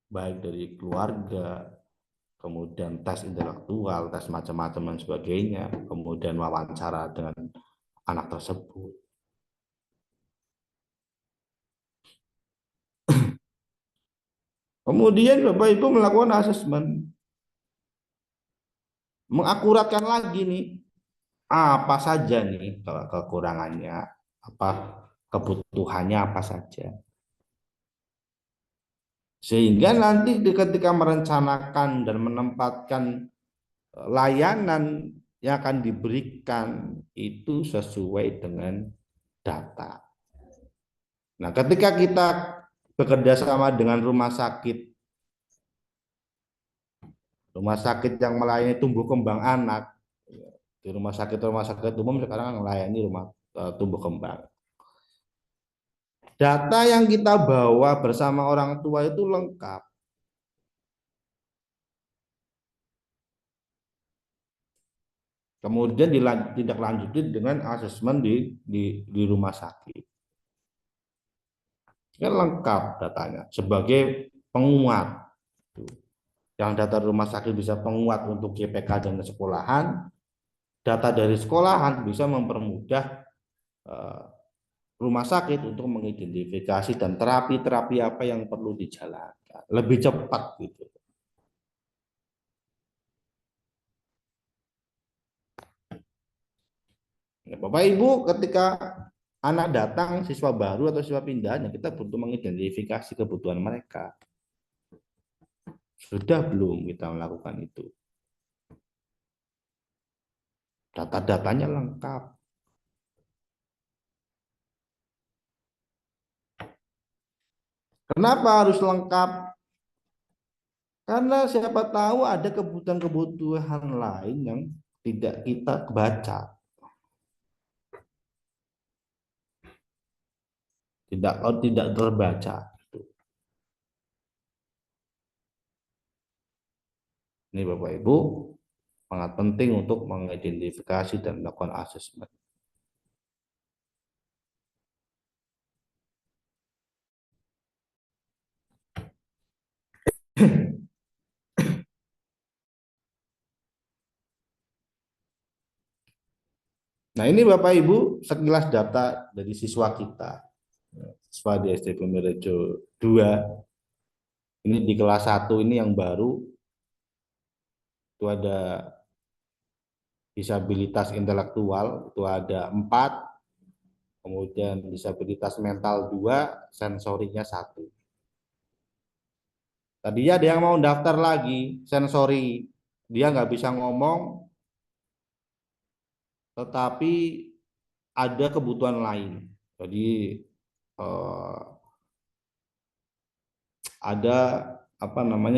Baik dari keluarga, kemudian tes intelektual, tes macam-macam dan sebagainya, kemudian wawancara dengan anak tersebut. Kemudian Bapak Ibu melakukan asesmen, mengakuratkan lagi nih, apa saja nih kekurangannya, apa kebutuhannya apa saja. Sehingga nanti ketika merencanakan dan menempatkan layanan yang akan diberikan itu sesuai dengan data. Nah, ketika kita bekerja sama dengan rumah sakit yang melayani tumbuh kembang anak, di rumah sakit umum sekarang melayani tumbuh kembang. Data yang kita bawa bersama orang tua itu lengkap. Kemudian ditindaklanjuti dengan asesmen di rumah sakit. Kan lengkap datanya sebagai penguat. Yang data rumah sakit bisa penguat untuk GPK dan sekolahan, data dari sekolahan bisa mempermudah rumah sakit untuk mengidentifikasi dan terapi-terapi apa yang perlu dijalankan. Lebih cepat gitu. Nah, Bapak Ibu, ketika anak datang, siswa baru atau siswa pindahan, kita butuh mengidentifikasi kebutuhan mereka. Sudah belum kita melakukan itu? Data-datanya lengkap. Kenapa harus lengkap? Karena siapa tahu ada kebutuhan-kebutuhan lain yang tidak kita baca. Tidak terbaca. Ini Bapak Ibu sangat penting untuk mengidentifikasi dan melakukan asesmen. Nah, ini Bapak Ibu sekilas data dari siswa kita. Siswa di SD Bumirejo 2. Ini di kelas 1 ini yang baru. Itu ada disabilitas intelektual, itu ada 4. Kemudian disabilitas mental 2, sensorinya 1. Tadinya ada yang mau daftar lagi, sensori. Dia nggak bisa ngomong, tetapi ada kebutuhan lain. Jadi ada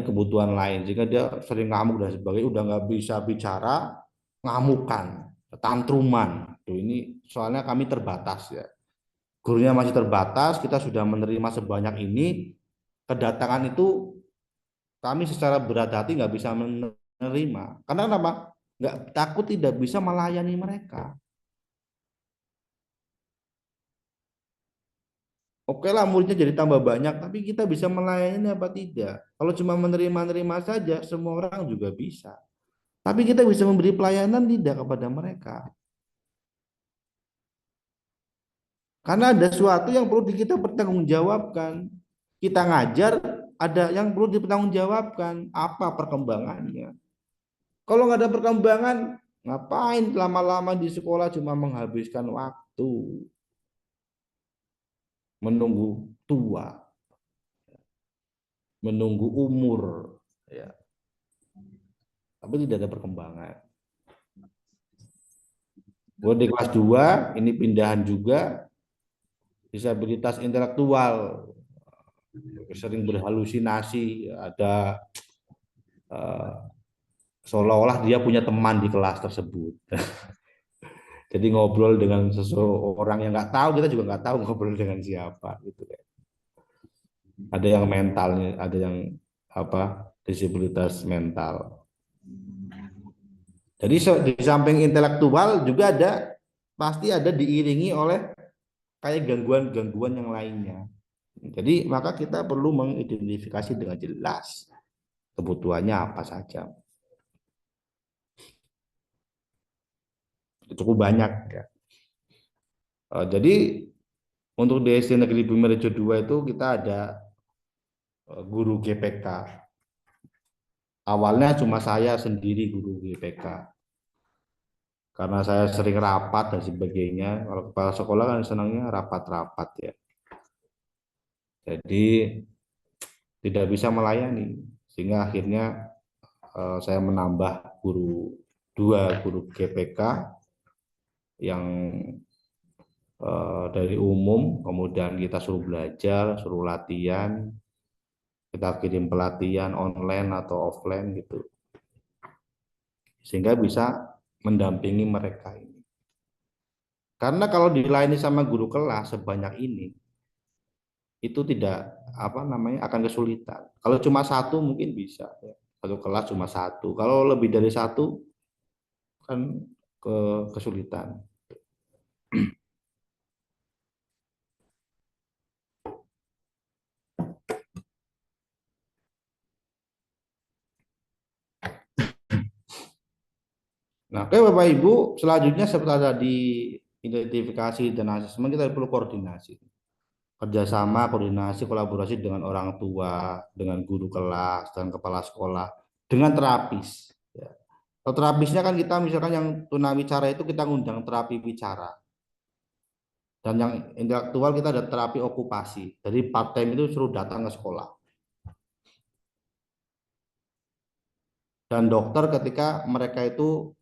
kebutuhan lain, jika dia sering ngamuk dan sebagainya, udah nggak bisa bicara, ngamukan, tantruman. Tuh, ini soalnya kami terbatas ya, gurunya masih terbatas, kita sudah menerima sebanyak ini, kedatangan itu kami secara berat hati nggak bisa menerima. Karena kenapa? Nggak, takut tidak bisa melayani mereka. Oke lah, muridnya jadi tambah banyak, tapi kita bisa melayani apa tidak? Kalau cuma menerima-nerima saja, semua orang juga bisa. Tapi kita bisa memberi pelayanan tidak kepada mereka. Karena ada sesuatu yang perlu kita pertanggungjawabkan. Kita ngajar, ada yang perlu dipertanggungjawabkan. Apa perkembangannya? Kalau nggak ada perkembangan, ngapain lama-lama di sekolah cuma menghabiskan waktu? Menunggu tua, menunggu umur, ya. Tapi tidak ada perkembangan. Di kelas 2 ini pindahan juga, disabilitas intelektual, sering berhalusinasi, ada seolah-olah dia punya teman di kelas tersebut. Jadi ngobrol dengan seseorang yang nggak tahu, kita juga nggak tahu ngobrol dengan siapa gitu kan. Ada yang mentalnya, ada yang disabilitas mental. Jadi di samping intelektual juga pasti ada diiringi oleh kayak gangguan-gangguan yang lainnya. Jadi maka kita perlu mengidentifikasi dengan jelas kebutuhannya apa saja. Cukup banyak ya. Jadi untuk di SD Negeri Bumi Rejo 2 itu kita ada guru GPK. Awalnya cuma saya sendiri guru GPK. Karena saya sering rapat dan sebagainya. Kalau kepala sekolah kan senangnya rapat-rapat ya. Jadi tidak bisa melayani. Sehingga akhirnya saya menambah dua guru GPK yang dari umum, kemudian kita suruh belajar, suruh latihan, kita kirim pelatihan online atau offline gitu, sehingga bisa mendampingi mereka ini. Karena kalau dilayani sama guru kelas sebanyak ini, itu tidak akan kesulitan. Kalau cuma satu mungkin bisa, ya. Satu kelas cuma satu. Kalau lebih dari satu kan kesulitan. Nah, oke Bapak Ibu, selanjutnya setelah di identifikasi dan asesmen, kita perlu koordinasi. Kerjasama, koordinasi, kolaborasi dengan orang tua, dengan guru kelas, dan kepala sekolah, dengan terapis. Ya. Kalau terapisnya kan kita misalkan yang tunawicara itu kita ngundang terapi bicara. Dan yang intelektual kita ada terapi okupasi. Jadi part time itu suruh datang ke sekolah. Dan dokter ketika mereka itu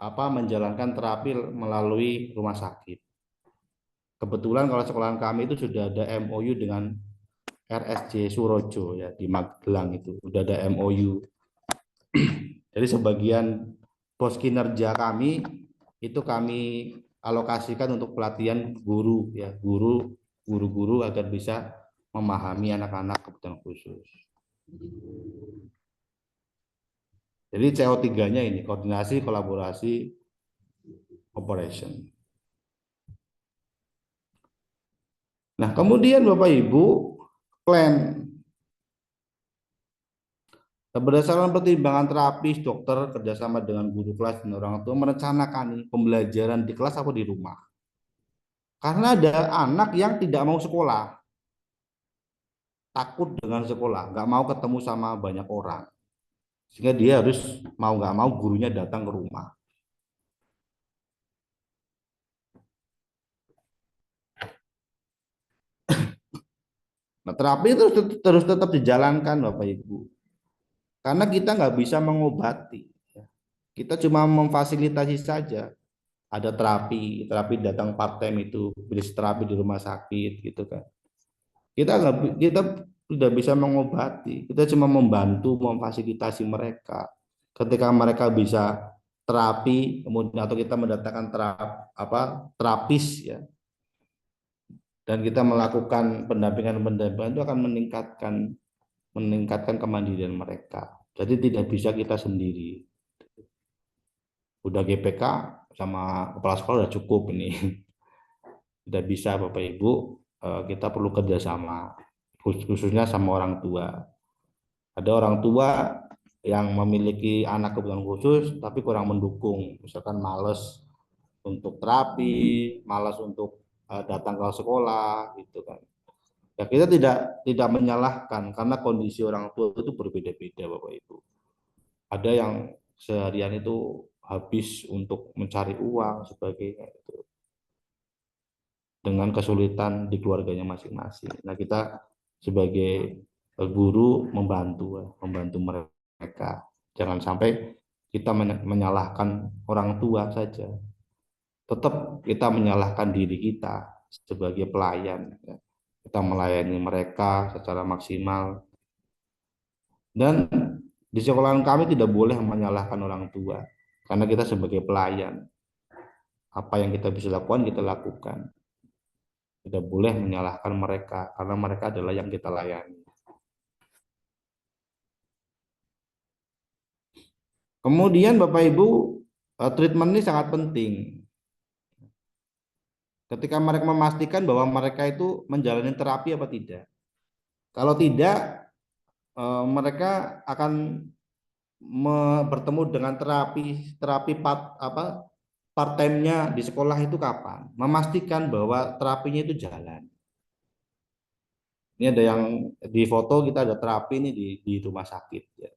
menjalankan terapi melalui rumah sakit. Kebetulan kalau sekolahan kami itu sudah ada MOU dengan RSJ Surojo ya di Magelang, itu sudah ada MOU. Jadi sebagian pos kinerja kami itu kami alokasikan untuk pelatihan guru ya, guru-guru agar bisa memahami anak-anak kebutuhan khusus. Jadi CO3-nya ini koordinasi, kolaborasi, operation. Nah, kemudian Bapak Ibu, plan. Berdasarkan pertimbangan terapis, dokter kerjasama dengan guru kelas dan orang tua merencanakan pembelajaran di kelas atau di rumah. Karena ada anak yang tidak mau sekolah, takut dengan sekolah, nggak mau ketemu sama banyak orang. Sehingga dia harus mau nggak mau gurunya datang ke rumah. Nah, terapi itu terus tetap dijalankan Bapak Ibu. Karena kita nggak bisa mengobati. Kita cuma memfasilitasi saja. Ada terapi datang part time itu, bis terapi di rumah sakit gitu kan. Kita tidak bisa mengobati, kita cuma membantu memfasilitasi mereka. Ketika mereka bisa terapi, kemudian atau kita mendatangkan terapis ya, dan kita melakukan pendampingan itu akan meningkatkan kemandirian mereka. Jadi tidak bisa kita sendiri. Udah GPK sama kepala sekolah udah cukup ini. Tidak bisa Bapak Ibu, kita perlu kerjasama, khususnya sama orang tua. Ada orang tua yang memiliki anak kebutuhan khusus tapi kurang mendukung, misalkan malas untuk terapi, malas untuk datang ke sekolah gitu kan. Ya kita tidak menyalahkan karena kondisi orang tua itu berbeda-beda Bapak Ibu. Ada yang seharian itu habis untuk mencari uang sebagainya itu, dengan kesulitan di keluarganya masing-masing. Nah, kita sebagai guru membantu mereka. Jangan sampai kita menyalahkan orang tua saja. Tetap kita menyalahkan diri kita sebagai pelayan. Kita melayani mereka secara maksimal. Dan Di sekolahan kami tidak boleh menyalahkan orang tua, karena kita sebagai pelayan, apa yang kita bisa lakukan, kita lakukan. Tidak boleh menyalahkan mereka, karena mereka adalah yang kita layani. Kemudian Bapak Ibu, treatment ini sangat penting. Ketika mereka memastikan bahwa mereka itu menjalani terapi apa tidak. Kalau tidak, mereka akan bertemu dengan terapi part time-nya di sekolah itu kapan. Memastikan bahwa terapinya itu jalan. Ini ada yang di foto, kita ada terapi ini di rumah sakit ya,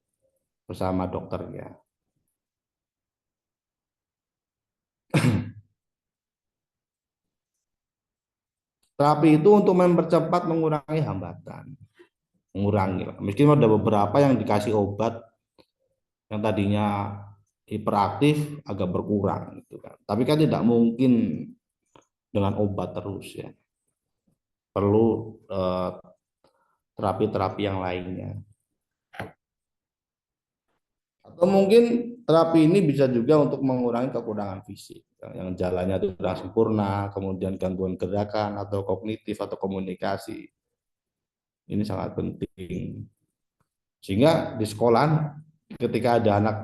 bersama dokternya. Terapi itu untuk mempercepat, mengurangi hambatan, mungkin ada beberapa yang dikasih obat yang tadinya hiperaktif agak berkurang gitu kan. Tapi kan tidak mungkin dengan obat terus ya. Perlu terapi-terapi yang lainnya. Atau mungkin terapi ini bisa juga untuk mengurangi kekurangan fisik yang jalannya tidak sempurna, kemudian gangguan gerakan atau kognitif atau komunikasi. Ini sangat penting. Sehingga di sekolah ketika ada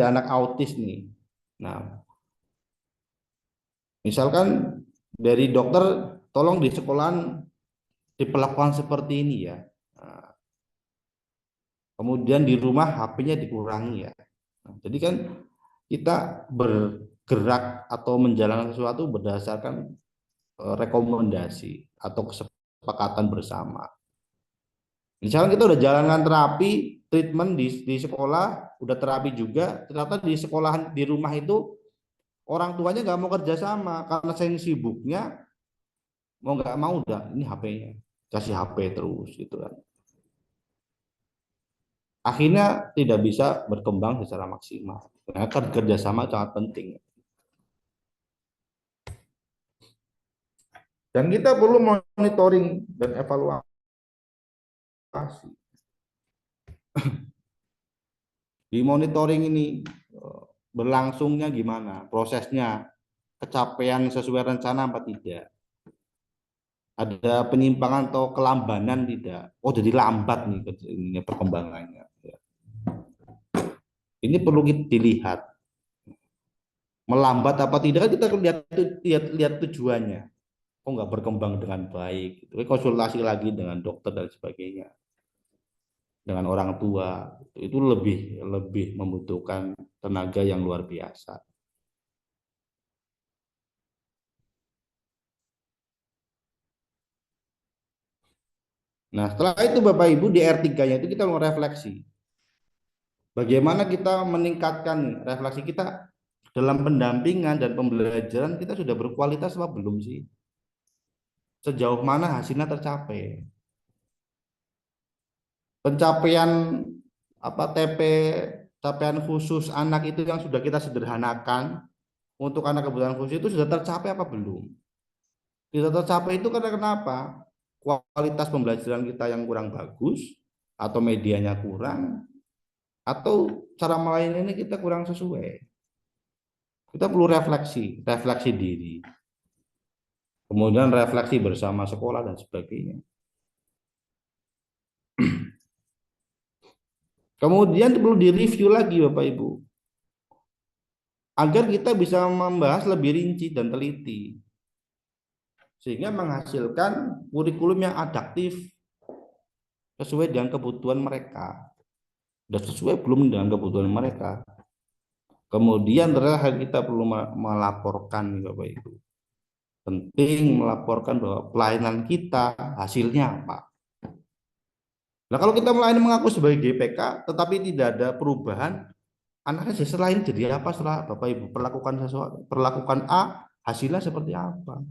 anak autis nih. Nah, misalkan dari dokter, tolong di sekolahan diperlakukan seperti ini ya. Nah, kemudian di rumah HP-nya dikurangi ya. Nah, jadi kan kita bergerak atau menjalankan sesuatu berdasarkan rekomendasi atau kesepakatan bersama. Misalnya kita udah jalankan terapi, treatment di sekolah, udah terapi juga, ternyata di sekolahan, di rumah itu orang tuanya nggak mau kerja sama karena saking sibuknya, mau nggak mau udah ini HP-nya, kasih HP terus gitu kan. Akhirnya tidak bisa berkembang secara maksimal. Karena kerjasama sangat penting. Dan kita perlu monitoring dan evaluasi. Di monitoring ini berlangsungnya gimana, prosesnya, capaian sesuai rencana apa tidak, ada penyimpangan atau kelambanan tidak, oh jadi lambat nih ini perkembangannya. Ini perlu dilihat, melambat apa tidak kita lihat tujuannya, kok nggak berkembang dengan baik, gitu. Konsultasi lagi dengan dokter dan sebagainya, dengan orang tua, itu lebih membutuhkan tenaga yang luar biasa. Nah, setelah itu Bapak Ibu di R3-nya itu kita mau refleksi. Bagaimana kita meningkatkan refleksi kita dalam pendampingan dan pembelajaran, kita sudah berkualitas apa belum sih? Sejauh mana hasilnya tercapai? Pencapaian capaian khusus anak itu yang sudah kita sederhanakan untuk anak kebutuhan khusus itu sudah tercapai apa belum? Tidak tercapai itu karena kenapa? Kualitas pembelajaran kita yang kurang bagus, atau medianya kurang, atau cara melayani kita kurang sesuai. Kita perlu refleksi diri, kemudian refleksi bersama sekolah dan sebagainya. Kemudian perlu direview lagi Bapak Ibu, agar kita bisa membahas lebih rinci dan teliti, sehingga menghasilkan kurikulum yang adaptif sesuai dengan kebutuhan mereka. Sudah sesuai belum dengan kebutuhan mereka. Kemudian terakhir kita perlu melaporkan Bapak Ibu. Penting melaporkan bahwa pelayanan kita hasilnya apa. Nah, kalau kita melayani mengaku sebagai GPK tetapi tidak ada perubahan, anaknya selain jadi apa setelah Bapak Ibu perlakukan A, hasilnya seperti apa.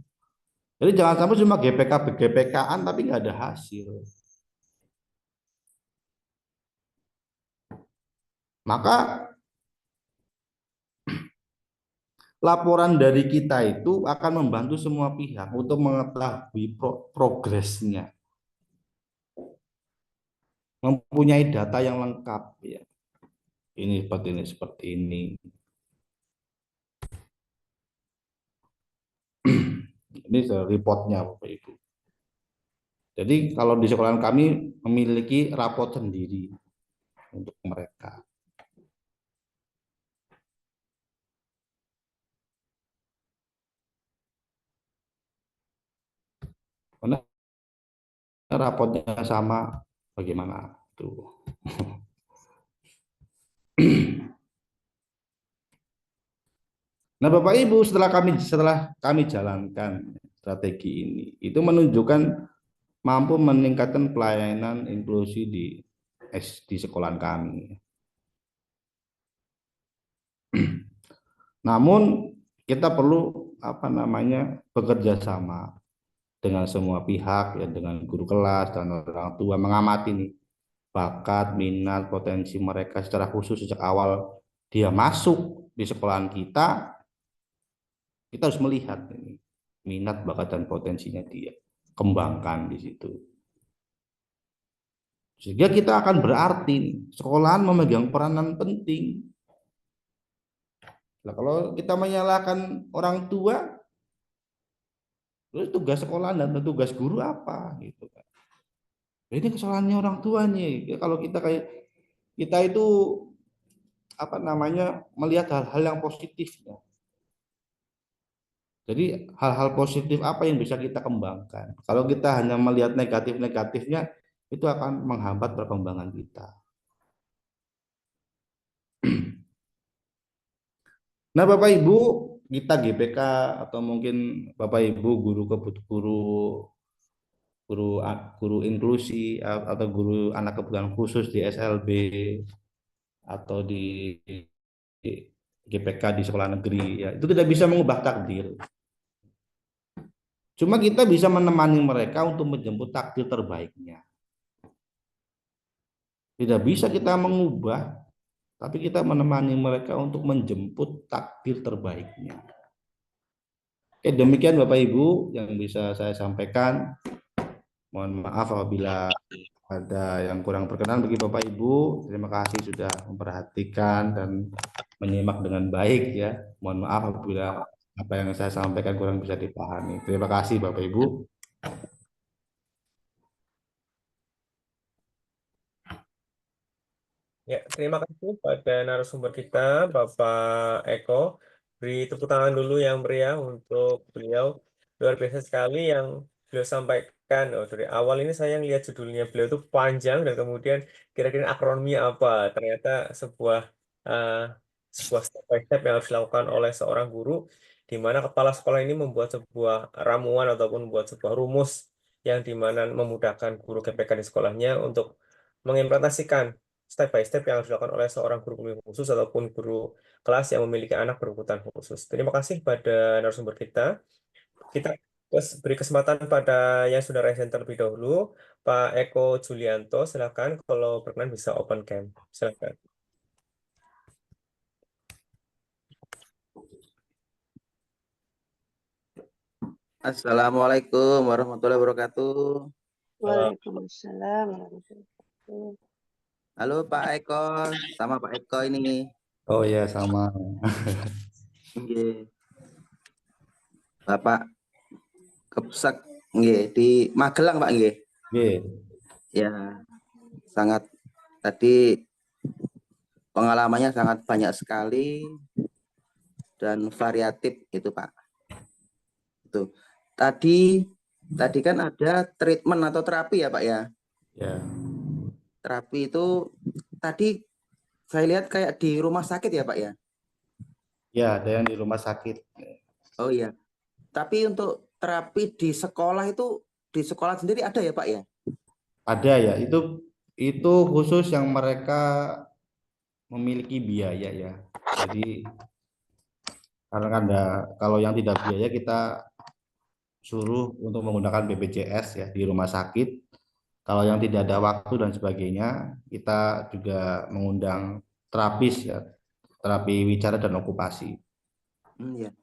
Jadi jangan sampai cuma GPK-an tapi nggak ada hasil. Maka laporan dari kita itu akan membantu semua pihak untuk mengetahui progresnya. mempunyai data yang lengkap ya. Ini seperti ini. Ini reportnya Bapak Ibu. Jadi kalau di sekolah kami memiliki rapot sendiri untuk mereka. Karena rapotnya sama bagaimana tuh. Nah, Bapak Ibu, setelah kami jalankan strategi ini, itu menunjukkan mampu meningkatkan pelayanan inklusi di sekolah kami. Namun kita perlu bekerja sama dengan semua pihak ya, dengan guru kelas dan orang tua, mengamati nih bakat, minat, potensi mereka secara khusus sejak awal dia masuk di sekolahan kita harus melihat ini minat, bakat dan potensinya dia, kembangkan di situ. Sehingga kita akan berarti sekolahan memegang peranan penting. Nah, kalau kita menyalahkan orang tua, terus tugas sekolah dan tugas guru apa gitu kan. Ini kesalahannya orang tuanya. Ya, kalau kita itu melihat hal-hal yang positifnya. Jadi hal-hal positif apa yang bisa kita kembangkan? Kalau kita hanya melihat negatif-negatifnya, itu akan menghambat perkembangan kita. Nah, Bapak Ibu, kita GPK atau mungkin Bapak Ibu guru inklusi atau guru anak kebutuhan khusus di SLB atau di GPK di sekolah negeri ya, itu tidak bisa mengubah takdir. Cuma kita bisa menemani mereka untuk menjemput takdir terbaiknya. Tidak bisa kita mengubah, tapi kita menemani mereka untuk menjemput takdir terbaiknya. Oke, demikian Bapak Ibu yang bisa saya sampaikan. Mohon maaf apabila ada yang kurang berkenan bagi Bapak Ibu. Terima kasih sudah memperhatikan dan menyimak dengan baik ya. Mohon maaf apabila apa yang saya sampaikan kurang bisa dipahami. Terima kasih Bapak Ibu. Ya, terima kasih pada narasumber kita, Bapak Eko. Beri tepuk tangan dulu yang meriah untuk beliau. Luar biasa sekali yang beliau sampaikan. Oh, dari awal ini saya lihat judulnya beliau itu panjang dan kemudian kira-kira akronimnya apa. Ternyata sebuah step by step yang harus dilakukan oleh seorang guru, di mana kepala sekolah ini membuat sebuah ramuan ataupun membuat sebuah rumus yang dimana memudahkan guru GPK di sekolahnya untuk mengimplementasikan step by step yang harus dilakukan oleh seorang guru pembimbing khusus ataupun guru kelas yang memiliki anak berkebutuhan khusus. Terima kasih pada narasumber kita. Kita beri kesempatan pada yang sudah raise hand terlebih dahulu, Pak Eko Julianto. Silakan kalau berkenan bisa open cam. Silakan. Assalamualaikum warahmatullahi wabarakatuh. Waalaikumsalam warahmatullahi wabarakatuh. Halo Pak Eko, sama Pak Eko ini. Oh ya, sama. Nggih. Bapak Kepsek nggih di Magelang Pak nggih. Nggih. Ya, sangat tadi pengalamannya sangat banyak sekali dan variatif itu Pak. Itu. Tadi kan ada treatment atau terapi ya Pak ya? Ya. Terapi itu tadi saya lihat kayak di rumah sakit ya Pak ya? Ya, ada yang di rumah sakit. Oh iya. Tapi untuk terapi di sekolah itu di sekolah sendiri ada ya Pak ya? Ada ya, itu khusus yang mereka memiliki biaya ya. Jadi karena kalau yang tidak biaya kita suruh untuk menggunakan BPJS ya di rumah sakit. Kalau yang tidak ada waktu dan sebagainya, kita juga mengundang terapis ya, terapi wicara dan okupasi. Ya.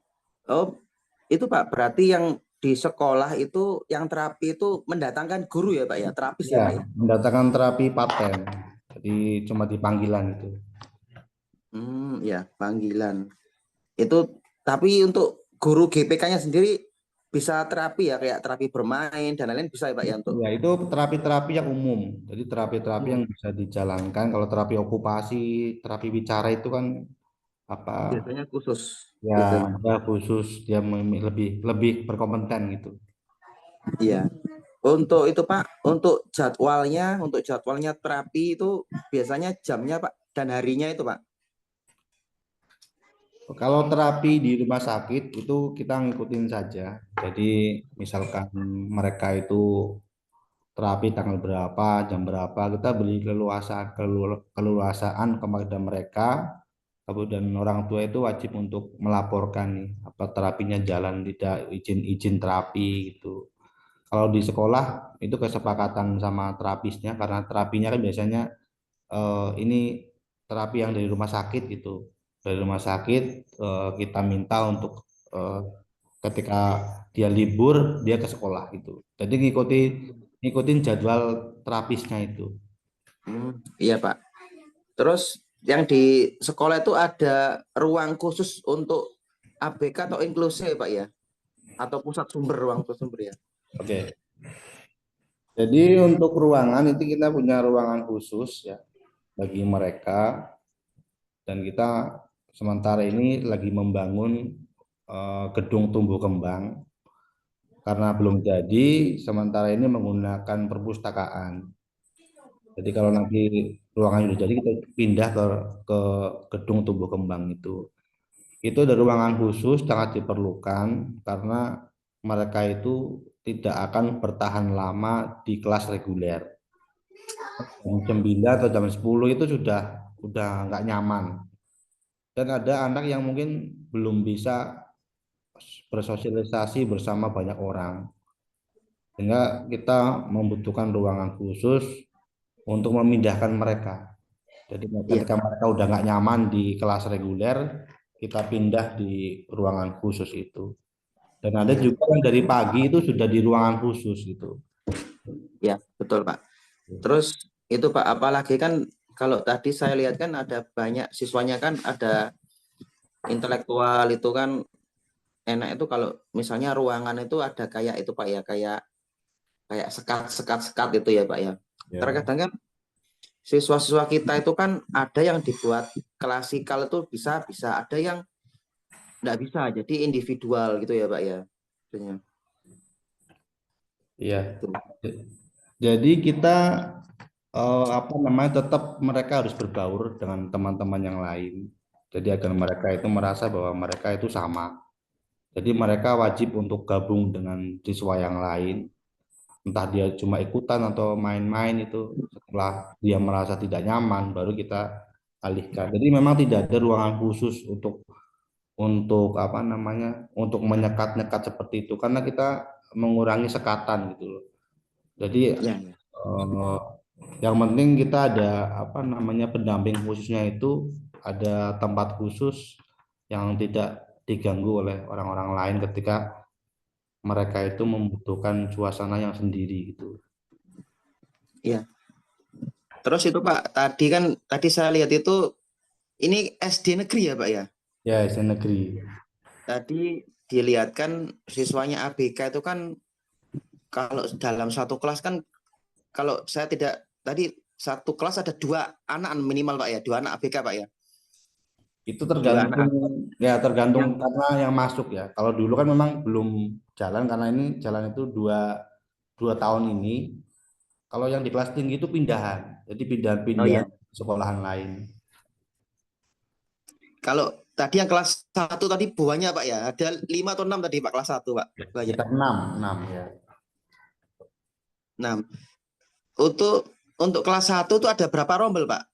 Oh, itu Pak, berarti yang di sekolah itu yang terapi itu mendatangkan guru ya Pak ya, terapis ya Ya, Pak ya. mendatangkan terapi paten. Jadi cuma di panggilan itu. Ya, panggilan. Itu tapi untuk guru GPK-nya sendiri bisa terapi ya, kayak terapi bermain dan lain-lain bisa ya Pak ya untuk. Ya, itu terapi-terapi yang umum. Jadi terapi-terapi yang bisa dijalankan. Kalau terapi okupasi, terapi bicara itu kan apa? Biasanya khusus. Ya, Biasanya. ada khusus dia lebih berkompeten gitu. Iya. Untuk itu Pak, untuk jadwalnya terapi itu biasanya jamnya Pak dan harinya itu Pak. Kalau terapi di rumah sakit itu kita ngikutin saja. Jadi misalkan mereka itu terapi tanggal berapa, jam berapa, kita beri keleluasaan kepada mereka. Kemudian orang tua itu wajib untuk melaporkan nih, apa terapinya jalan tidak, izin terapi gitu. Kalau di sekolah itu kesepakatan sama terapisnya, karena terapinya kan biasanya ini terapi yang dari rumah sakit gitu. Dari rumah sakit kita minta untuk ketika dia libur dia ke sekolah gitu. Jadi ngikutin jadwal terapisnya itu. Iya Pak. Terus yang di sekolah itu ada ruang khusus untuk ABK atau inklusi ya Pak ya? Atau ruang sumber ya? Oke. Jadi untuk ruangan itu kita punya ruangan khusus ya bagi mereka, dan kita sementara ini lagi membangun gedung tumbuh kembang. Karena belum jadi, sementara ini menggunakan perpustakaan. Jadi kalau nanti ruangan sudah jadi, kita pindah ke gedung tumbuh kembang itu. Itu ada ruangan khusus sangat diperlukan karena mereka itu tidak akan bertahan lama di kelas reguler. Jam 9 atau jam 10 itu sudah nggak nyaman. Dan ada anak yang mungkin belum bisa bersosialisasi bersama banyak orang. Sehingga kita membutuhkan ruangan khusus untuk memindahkan mereka. Jadi ketika mereka udah nggak nyaman di kelas reguler, kita pindah di ruangan khusus itu. Dan ada juga yang dari pagi itu sudah di ruangan khusus gitu. Ya, betul Pak. Terus itu Pak, apalagi kan kalau tadi saya lihat kan ada banyak siswanya kan ada intelektual itu kan enak itu kalau misalnya ruangan itu ada kayak itu Pak ya, kayak sekat itu ya Pak ya. Terkadang kan siswa-siswa kita itu kan ada yang dibuat klasikal itu bisa ada yang nggak bisa, jadi individual gitu ya Pak ya. Iya. Jadi kita tetap mereka harus berbaur dengan teman-teman yang lain. Jadi agar mereka itu merasa bahwa mereka itu sama. Jadi mereka wajib untuk gabung dengan siswa yang lain. Entah dia cuma ikutan atau main-main itu, setelah dia merasa tidak nyaman baru kita alihkan. Jadi memang tidak ada ruangan khusus untuk untuk menyekat-nyekat seperti itu karena kita mengurangi sekatan gitu loh. Jadi yang penting kita ada pendamping khususnya, itu ada tempat khusus yang tidak diganggu oleh orang-orang lain ketika mereka itu membutuhkan suasana yang sendiri gitu. Iya. Terus itu Pak, tadi saya lihat itu ini SD negeri ya Pak ya? Ya, SD negeri. Tadi dilihatkan siswanya ABK itu kan kalau dalam satu kelas kan, kalau saya tidak tadi satu kelas ada 2 anak minimal Pak ya, 2 anak ABK Pak ya? Itu tergantung karena yang masuk ya. Kalau dulu kan memang belum jalan karena ini jalan itu dua tahun ini. Kalau yang di kelas tinggi itu pindahan, jadi pindahan sekolahan lain. Kalau tadi yang kelas 1 tadi buahnya Pak ya, ada 5 atau 6 tadi Pak kelas 1 Pak? Banyak. 6 ya. 6. Untuk kelas 1 itu ada berapa rombel Pak?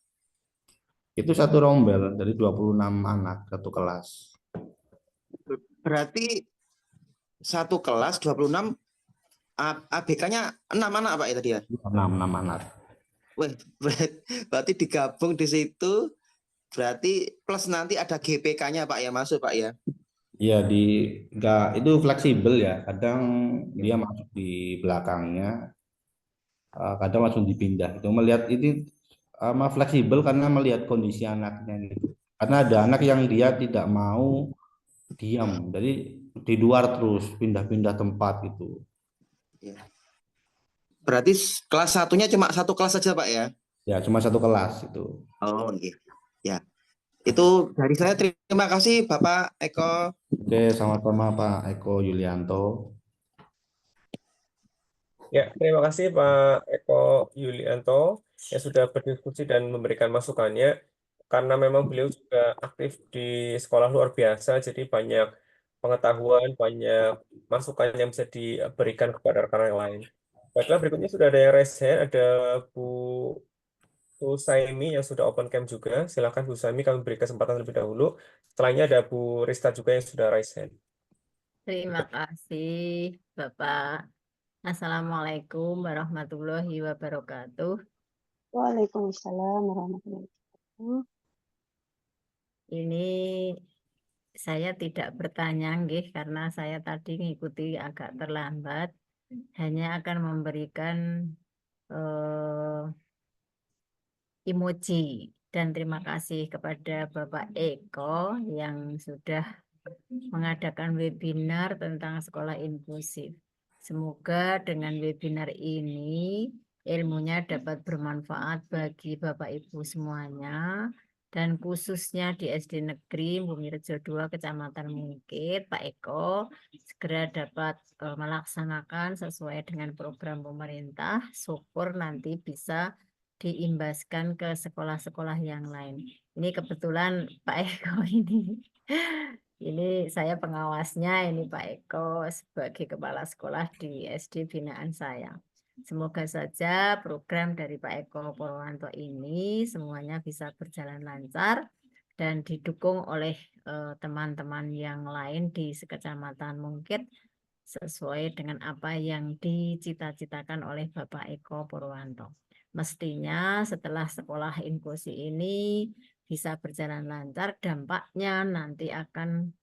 Itu satu rombel dari 26 anak satu kelas. Berarti satu kelas 26 ABK-nya 6 anak Pak ya tadi ya? 6 anak. Wah, berarti digabung di situ, berarti plus nanti ada GPK-nya Pak ya, masuk Pak ya? Ya nggak itu fleksibel ya. Kadang dia masuk di belakangnya, kadang langsung dipindah. Itu melihat ini fleksibel karena melihat kondisi anaknya gitu. Karena ada anak yang dia tidak mau diam, jadi di luar terus pindah-pindah tempat gitu. Berarti kelas satunya cuma satu kelas saja Pak ya? Ya cuma satu kelas itu. Oh iya. Ya. Itu dari saya, terima kasih Bapak Eko. Oke, sama-sama Pak Eko Yulianto. Ya, terima kasih Pak Eko Yulianto yang sudah berdiskusi dan memberikan masukannya. Karena memang beliau juga aktif di sekolah luar biasa, jadi banyak pengetahuan, banyak masukan yang bisa diberikan kepada rekan yang lain. Baiklah, berikutnya sudah ada yang raise hand, ada Bu Saimi yang sudah open cam juga. Silakan Bu Saimi, kami beri kesempatan lebih dahulu. Setelahnya ada Bu Rista juga yang sudah raise hand. Terima kasih, Bapak. Assalamualaikum warahmatullahi wabarakatuh. Waalaikumsalam warahmatullahi wabarakatuh. Ini saya tidak bertanya, nggih, karena saya tadi mengikuti agak terlambat. Hanya akan memberikan emoji dan terima kasih kepada Bapak Eko yang sudah mengadakan webinar tentang sekolah inklusif. Semoga dengan webinar ini ilmunya dapat bermanfaat bagi Bapak Ibu semuanya dan khususnya di SD Negeri Bumi Rejo 2 Kecamatan Mungkit, Pak Eko segera dapat melaksanakan sesuai dengan program pemerintah. Syukur nanti bisa diimbaskan ke sekolah-sekolah yang lain. Ini kebetulan Pak Eko ini saya pengawasnya, ini Pak Eko sebagai kepala sekolah di SD binaan saya. Semoga saja program dari Pak Eko Purwanto ini semuanya bisa berjalan lancar dan didukung oleh teman-teman yang lain di sekecamatan Mungkit sesuai dengan apa yang dicita-citakan oleh Bapak Eko Purwanto. Mestinya setelah sekolah inklusi ini bisa berjalan lancar, dampaknya nanti akan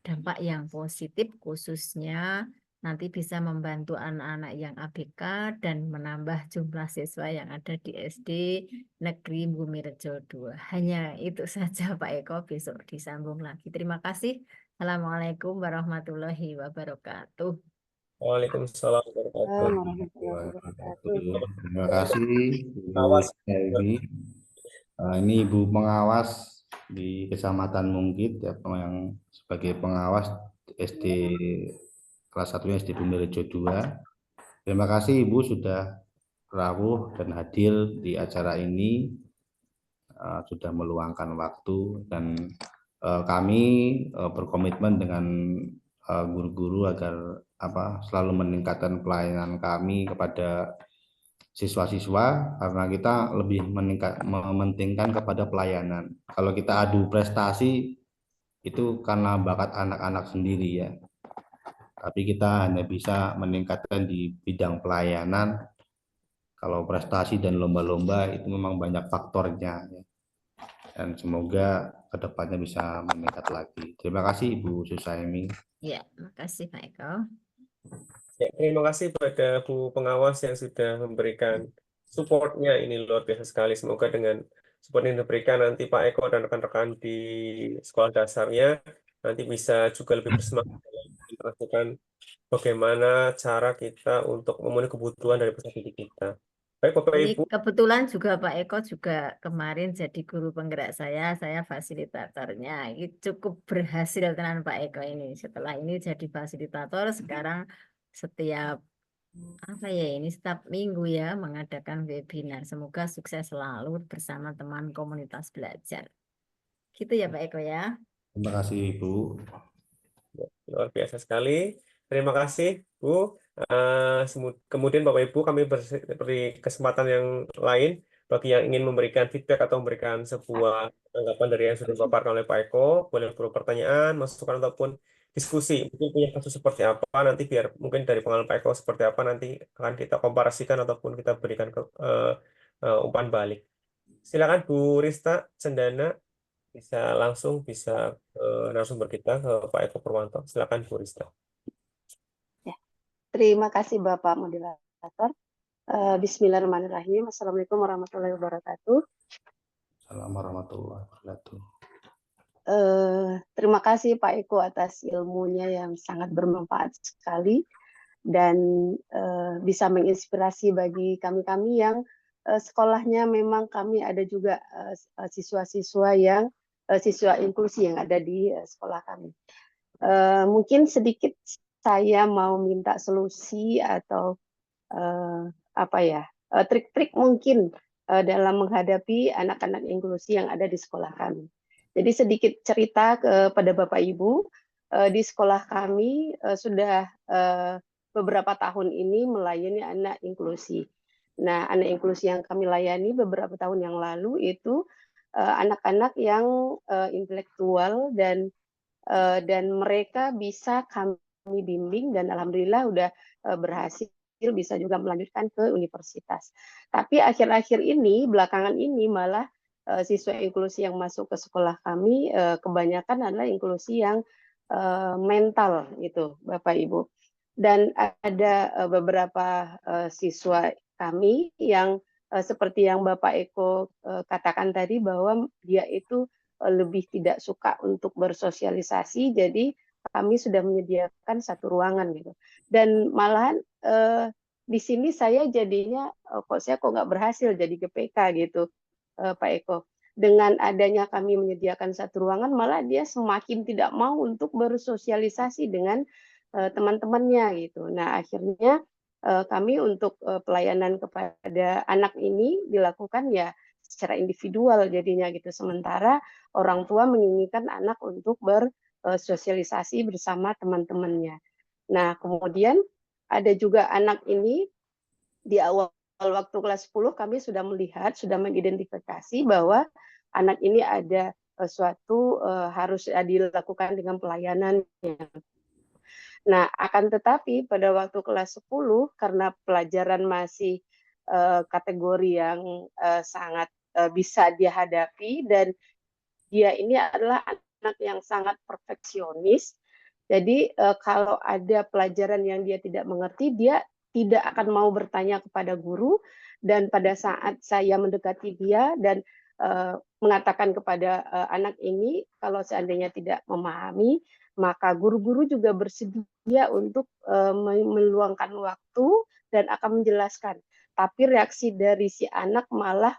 dampak yang positif, khususnya nanti bisa membantu anak-anak yang ABK dan menambah jumlah siswa yang ada di SD Negeri Bumi Rejo 2. Hanya itu saja Pak Eko, besok disambung lagi. Terima kasih. Assalamualaikum warahmatullahi wabarakatuh. Waalaikumsalam warahmatullahi Warahmatullahi wabarakatuh. Terima kasih Ibu Awas. Saimi. Ini Ibu pengawas di Kecamatan Mungkit ya, yang sebagai pengawas SD kelas 1 SD Bumi Rejo 2. Terima kasih Ibu sudah rawuh dan hadir di acara ini, sudah meluangkan waktu, dan kami berkomitmen dengan guru-guru agar selalu meningkatkan pelayanan kami kepada siswa-siswa, karena kita lebih mementingkan kepada pelayanan. Kalau kita adu prestasi itu karena bakat anak-anak sendiri ya, tapi kita hanya bisa meningkatkan di bidang pelayanan. Kalau prestasi dan lomba-lomba itu memang banyak faktornya ya. Dan semoga kedepannya bisa meningkat lagi. Terima kasih Ibu Susaimi. Ya, makasih Pak Eko. Ya, terima kasih pada Bu Pengawas yang sudah memberikan supportnya, ini luar biasa sekali. Semoga dengan support yang diberikan nanti Pak Eko dan rekan-rekan di sekolah dasarnya nanti bisa juga lebih bersemangat dalam melakukan bagaimana cara kita untuk memenuhi kebutuhan dari peserta didik kita. Baik Bapak Ini Ibu, kebetulan juga Pak Eko juga kemarin jadi guru penggerak saya fasilitatornya. Ini cukup berhasil tenan Pak Eko ini. Setelah ini jadi fasilitator, sekarang setiap setiap minggu ya mengadakan webinar. Semoga sukses selalu bersama teman komunitas belajar. Gitu ya Pak Eko ya. Terima kasih Ibu. luar biasa sekali. Terima kasih Bu. Kemudian Bapak Ibu, kami beri kesempatan yang lain bagi yang ingin memberikan feedback atau memberikan sebuah tanggapan dari yang sudah dipaparkan oleh Pak Eko. Boleh pertanyaan, masukan ataupun diskusi. Mungkin punya kasus seperti apa nanti, biar mungkin dari pengalaman Pak Eko seperti apa nanti akan kita komparasikan ataupun kita berikan umpan balik. Silakan Bu Rista Cendana, bisa langsung bisa narasumber kita, ke Pak Eko Purwanto. Silakan Bu Rista. Terima kasih Bapak Moderator. Bismillahirrahmanirrahim. Assalamualaikum warahmatullahi wabarakatuh. Assalamualaikum warahmatullahi wabarakatuh. Terima kasih Pak Eko atas ilmunya yang sangat bermanfaat sekali dan bisa menginspirasi bagi kami-kami yang sekolahnya memang kami ada juga siswa-siswa yang siswa inklusi yang ada di sekolah kami. Mungkin sedikit saya mau minta solusi atau trik-trik mungkin dalam menghadapi anak-anak inklusi yang ada di sekolah kami. Jadi sedikit cerita kepada Bapak Ibu, di sekolah kami sudah beberapa tahun ini melayani anak inklusi. Nah, anak inklusi yang kami layani beberapa tahun yang lalu itu anak-anak yang intelektual dan mereka bisa kami bimbing dan alhamdulillah udah berhasil bisa juga melanjutkan ke universitas. Tapi akhir-akhir ini, belakangan ini malah siswa inklusi yang masuk ke sekolah kami kebanyakan adalah inklusi yang mental gitu, Bapak Ibu. Dan ada beberapa siswa kami yang seperti yang Bapak Eko katakan tadi bahwa dia itu lebih tidak suka untuk bersosialisasi, jadi kami sudah menyediakan satu ruangan gitu. Dan malahan di sini saya jadinya saya kok nggak berhasil jadi GPK gitu, Pak Eko. Dengan adanya kami menyediakan satu ruangan, malah dia semakin tidak mau untuk bersosialisasi dengan teman-temannya gitu. Nah akhirnya kami untuk pelayanan kepada anak ini dilakukan ya secara individual jadinya gitu. Sementara orang tua menginginkan anak untuk bersosialisasi bersama teman-temannya. Nah kemudian ada juga anak ini di awal waktu kelas 10 kami sudah melihat, sudah mengidentifikasi bahwa anak ini ada suatu harus dilakukan dengan pelayanannya. Nah, akan tetapi pada waktu kelas 10 karena pelajaran masih kategori yang sangat bisa dia hadapi dan dia ini adalah anak yang sangat perfeksionis. Jadi kalau ada pelajaran yang dia tidak mengerti, dia tidak akan mau bertanya kepada guru. Dan pada saat saya mendekati dia dan mengatakan kepada anak ini, kalau seandainya tidak memahami, maka guru-guru juga bersedia untuk meluangkan waktu dan akan menjelaskan. Tapi reaksi dari si anak malah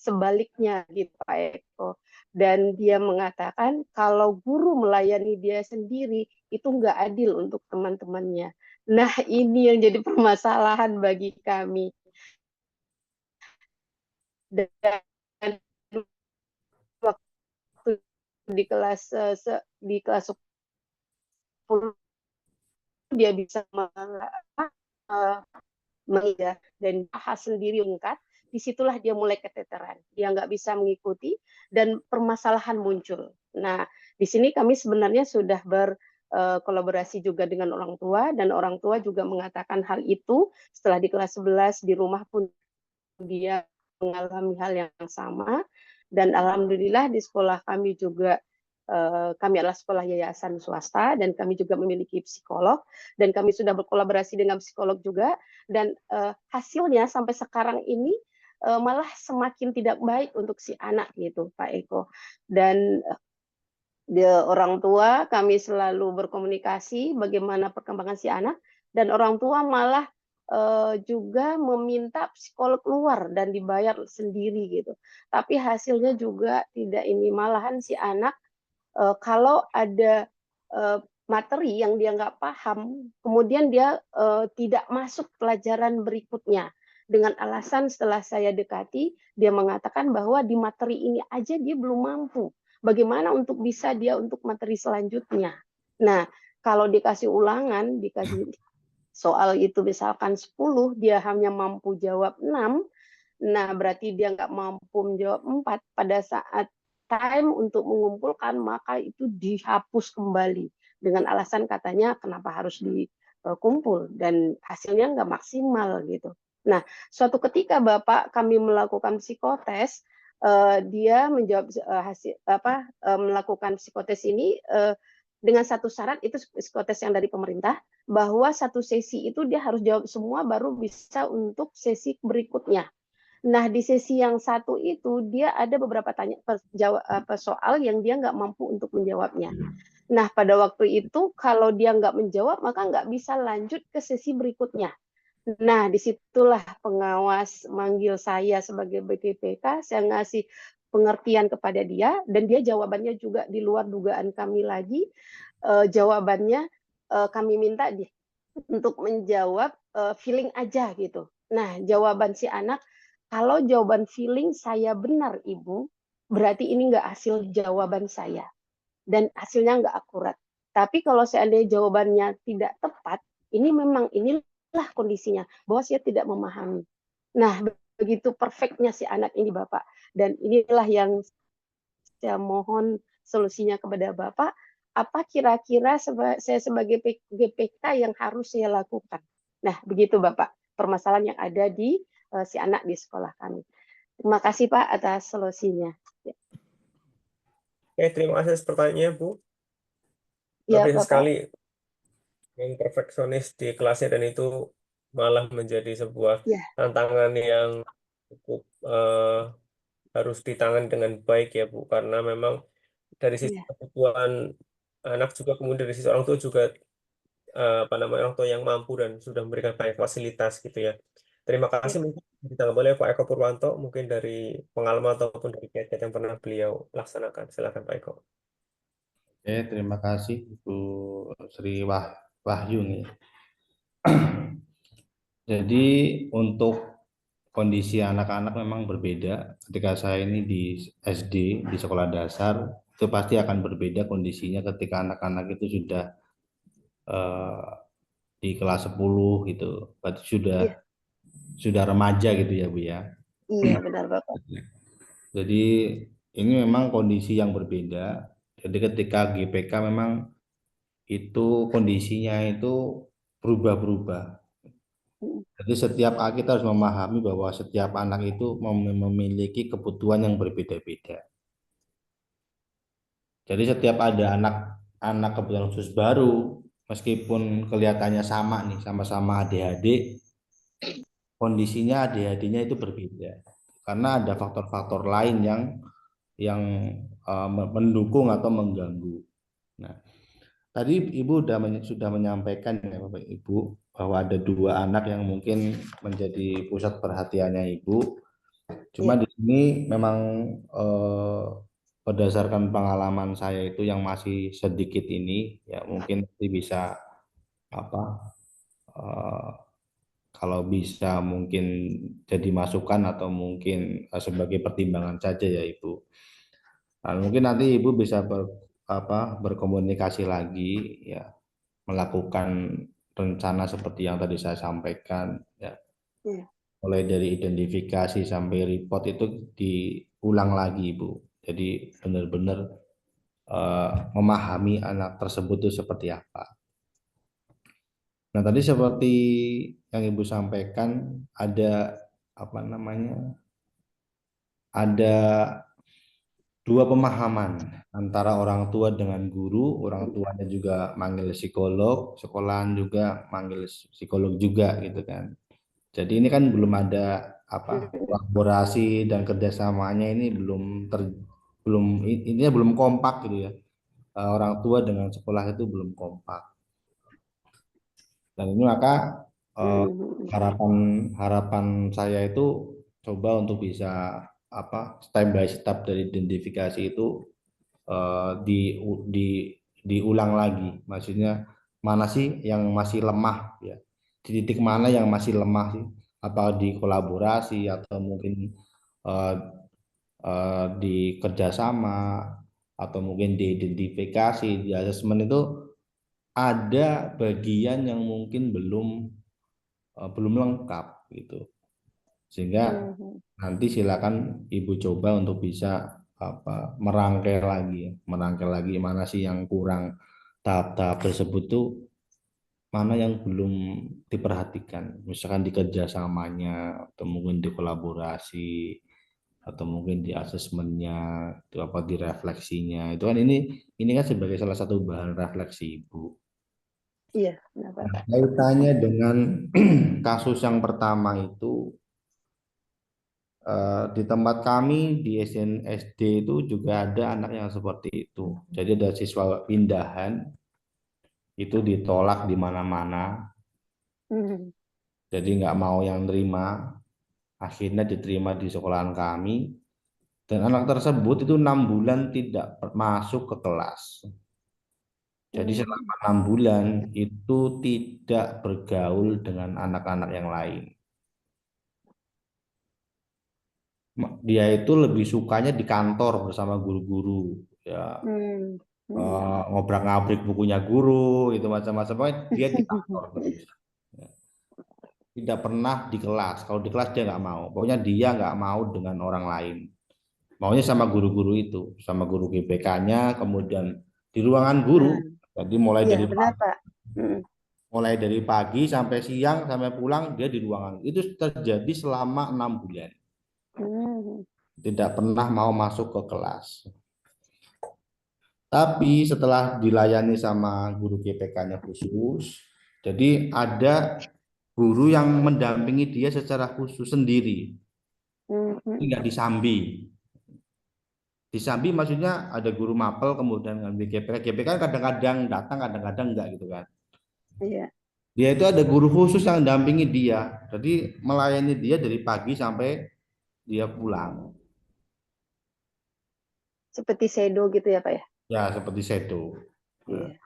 sebaliknya gitu Pak Eko. Dan dia mengatakan kalau guru melayani dia sendiri itu nggak adil untuk teman-temannya. Nah ini yang jadi permasalahan bagi kami. Dan waktu di kelas 10 dia bisa dan bahas sendiri lengkap. Disitulah dia mulai keteteran, dia nggak bisa mengikuti dan permasalahan muncul. Nah, di sini kami sebenarnya sudah berkolaborasi juga dengan orang tua dan orang tua juga mengatakan hal itu setelah di kelas 11 di rumah pun dia mengalami hal yang sama dan alhamdulillah di sekolah kami juga kami adalah sekolah yayasan swasta dan kami juga memiliki psikolog dan kami sudah berkolaborasi dengan psikolog juga dan hasilnya sampai sekarang ini malah semakin tidak baik untuk si anak gitu Pak Eko. Dan orang tua kami selalu berkomunikasi bagaimana perkembangan si anak dan orang tua malah juga meminta psikolog keluar dan dibayar sendiri gitu. Tapi hasilnya juga tidak ini, malahan si anak kalau ada materi yang dia nggak paham, kemudian dia tidak masuk pelajaran berikutnya. Dengan alasan setelah saya dekati, dia mengatakan bahwa di materi ini aja dia belum mampu. Bagaimana untuk bisa dia untuk materi selanjutnya? Nah, kalau dikasih ulangan, dikasih soal itu misalkan 10, dia hanya mampu jawab 6, nah berarti dia nggak mampu menjawab 4. Pada saat time untuk mengumpulkan, maka itu dihapus kembali. Dengan alasan katanya kenapa harus dikumpul, dan hasilnya nggak maksimal gitu. Nah, suatu ketika Bapak kami melakukan psikotes, dia menjawab melakukan psikotes ini dengan satu syarat, itu psikotes yang dari pemerintah, bahwa satu sesi itu dia harus jawab semua baru bisa untuk sesi berikutnya. Nah, di sesi yang satu itu dia ada beberapa soal yang dia nggak mampu untuk menjawabnya. Nah, pada waktu itu kalau dia nggak menjawab, maka nggak bisa lanjut ke sesi berikutnya. Nah, disitulah pengawas manggil saya sebagai BPPK, saya ngasih pengertian kepada dia, dan dia jawabannya juga di luar dugaan kami lagi. Jawabannya kami minta dia untuk menjawab feeling aja gitu. Nah, jawaban si anak, kalau jawaban feeling saya benar, Ibu, berarti ini nggak hasil jawaban saya. Dan hasilnya nggak akurat. Tapi kalau seandainya jawabannya tidak tepat, ini memang inilah kondisinya, bahwa saya tidak memahami. Nah, begitu perfectnya si anak ini, Bapak. Dan inilah yang saya mohon solusinya kepada Bapak, apa kira-kira saya sebagai GPK yang harus saya lakukan. Nah, begitu Bapak, permasalahan yang ada di si anak di sekolah kami. Terima kasih Pak atas solusinya. Oke, terima kasih atas pertanyaannya, Bu. Ya, Lebih Bapak. sekali yang perfeksionis di kelasnya, dan itu malah menjadi sebuah tantangan yang cukup harus ditangani dengan baik ya, Bu, karena memang dari sisi kebutuhan anak juga, kemudian dari sisi orang tua juga orang tua yang mampu dan sudah memberikan banyak fasilitas gitu ya. Terima kasih. Mungkin ditanggapi oleh Pak Eko Purwanto, mungkin dari pengalaman ataupun dari kegiatan yang pernah beliau laksanakan. Silakan Pak Eko. Oke, terima kasih Bu Sri Wahyu nih. Jadi untuk kondisi anak-anak memang berbeda. Ketika saya ini di SD, di sekolah dasar, itu pasti akan berbeda kondisinya ketika anak-anak itu sudah di kelas 10 gitu. Berarti sudah remaja gitu ya, Bu ya. Iya, benar Bapak. Jadi ini memang kondisi yang berbeda. Jadi ketika GPK memang itu kondisinya itu berubah-berubah. Jadi setiap kita harus memahami bahwa setiap anak itu memiliki kebutuhan yang berbeda-beda. Jadi setiap ada anak kebutuhan khusus baru, meskipun kelihatannya sama nih, sama-sama ADHD, kondisinya ADHD-nya itu berbeda. Karena ada faktor-faktor lain yang mendukung atau mengganggu. Nah, tadi Ibu sudah menyampaikan ya Bapak Ibu bahwa ada 2 anak yang mungkin menjadi pusat perhatiannya Ibu. Cuma di sini memang berdasarkan pengalaman saya itu yang masih sedikit ini ya, mungkin nanti bisa kalau bisa mungkin jadi masukan atau mungkin sebagai pertimbangan saja ya Ibu. Nah, mungkin nanti Ibu bisa berkomunikasi lagi ya, melakukan rencana seperti yang tadi saya sampaikan ya. Mulai dari identifikasi sampai report itu diulang lagi Bu. Jadi benar-benar memahami anak tersebut itu seperti apa. Nah, tadi seperti yang Ibu sampaikan ada ada 2 pemahaman antara orang tua dengan guru, orang tuanya juga manggil psikolog, sekolahan juga manggil psikolog juga gitu kan. Jadi ini kan belum ada kolaborasi dan kerjasamanya ini intinya belum kompak gitu ya. Orang tua dengan sekolah itu belum kompak. Dan ini maka harapan saya itu coba untuk bisa step by step dari identifikasi itu diulang lagi. Maksudnya mana sih yang masih lemah ya? Di titik mana yang masih lemah sih? Apa di kolaborasi atau mungkin di kerjasama atau mungkin di identifikasi, di asesmen itu ada bagian yang mungkin belum lengkap gitu. Sehingga nanti silakan Ibu coba untuk bisa merangkai lagi mana sih yang kurang, tahap-tahap tersebut tuh mana yang belum diperhatikan, misalkan di kerjasamanya atau mungkin di kolaborasi atau mungkin di asesmennya, itu apa di refleksinya. Itu kan ini kan sebagai salah satu bahan refleksi Ibu. Iya, kenapa Nah, Pak? kaitannya dengan kasus yang pertama itu di tempat kami di SD itu juga ada anak yang seperti itu. Jadi ada siswa pindahan itu ditolak di mana-mana. Hmm. Jadi nggak mau yang terima. Akhirnya diterima di sekolahan kami. Dan anak tersebut itu 6 bulan tidak masuk ke kelas. Jadi selama 6 bulan itu tidak bergaul dengan anak-anak yang lain. Dia itu lebih sukanya di kantor bersama guru-guru, ya ngobrak-ngabrik bukunya guru, itu macam-macam. Pokoknya dia di kantor terus. Tidak pernah di kelas. Kalau di kelas dia nggak mau. Pokoknya dia nggak mau dengan orang lain. Maunya sama guru-guru itu, sama guru GPK-nya, kemudian di ruangan guru. Jadi Iya, benar Pak. mulai dari pagi sampai siang sampai pulang dia di ruangan. Itu terjadi selama 6 bulan. Tidak pernah mau masuk ke kelas. Tapi setelah dilayani sama guru GPK-nya khusus, jadi ada guru yang mendampingi dia secara khusus sendiri. Tidak disambi. Disambi maksudnya ada guru mapel kemudian ngambil GPK. GPK kadang-kadang datang, kadang-kadang enggak gitu kan. Iya. Dia itu ada guru khusus yang mendampingi dia. Jadi melayani dia dari pagi sampai dia pulang. Seperti shadow gitu ya Pak ya? Ya, seperti shadow. Iya.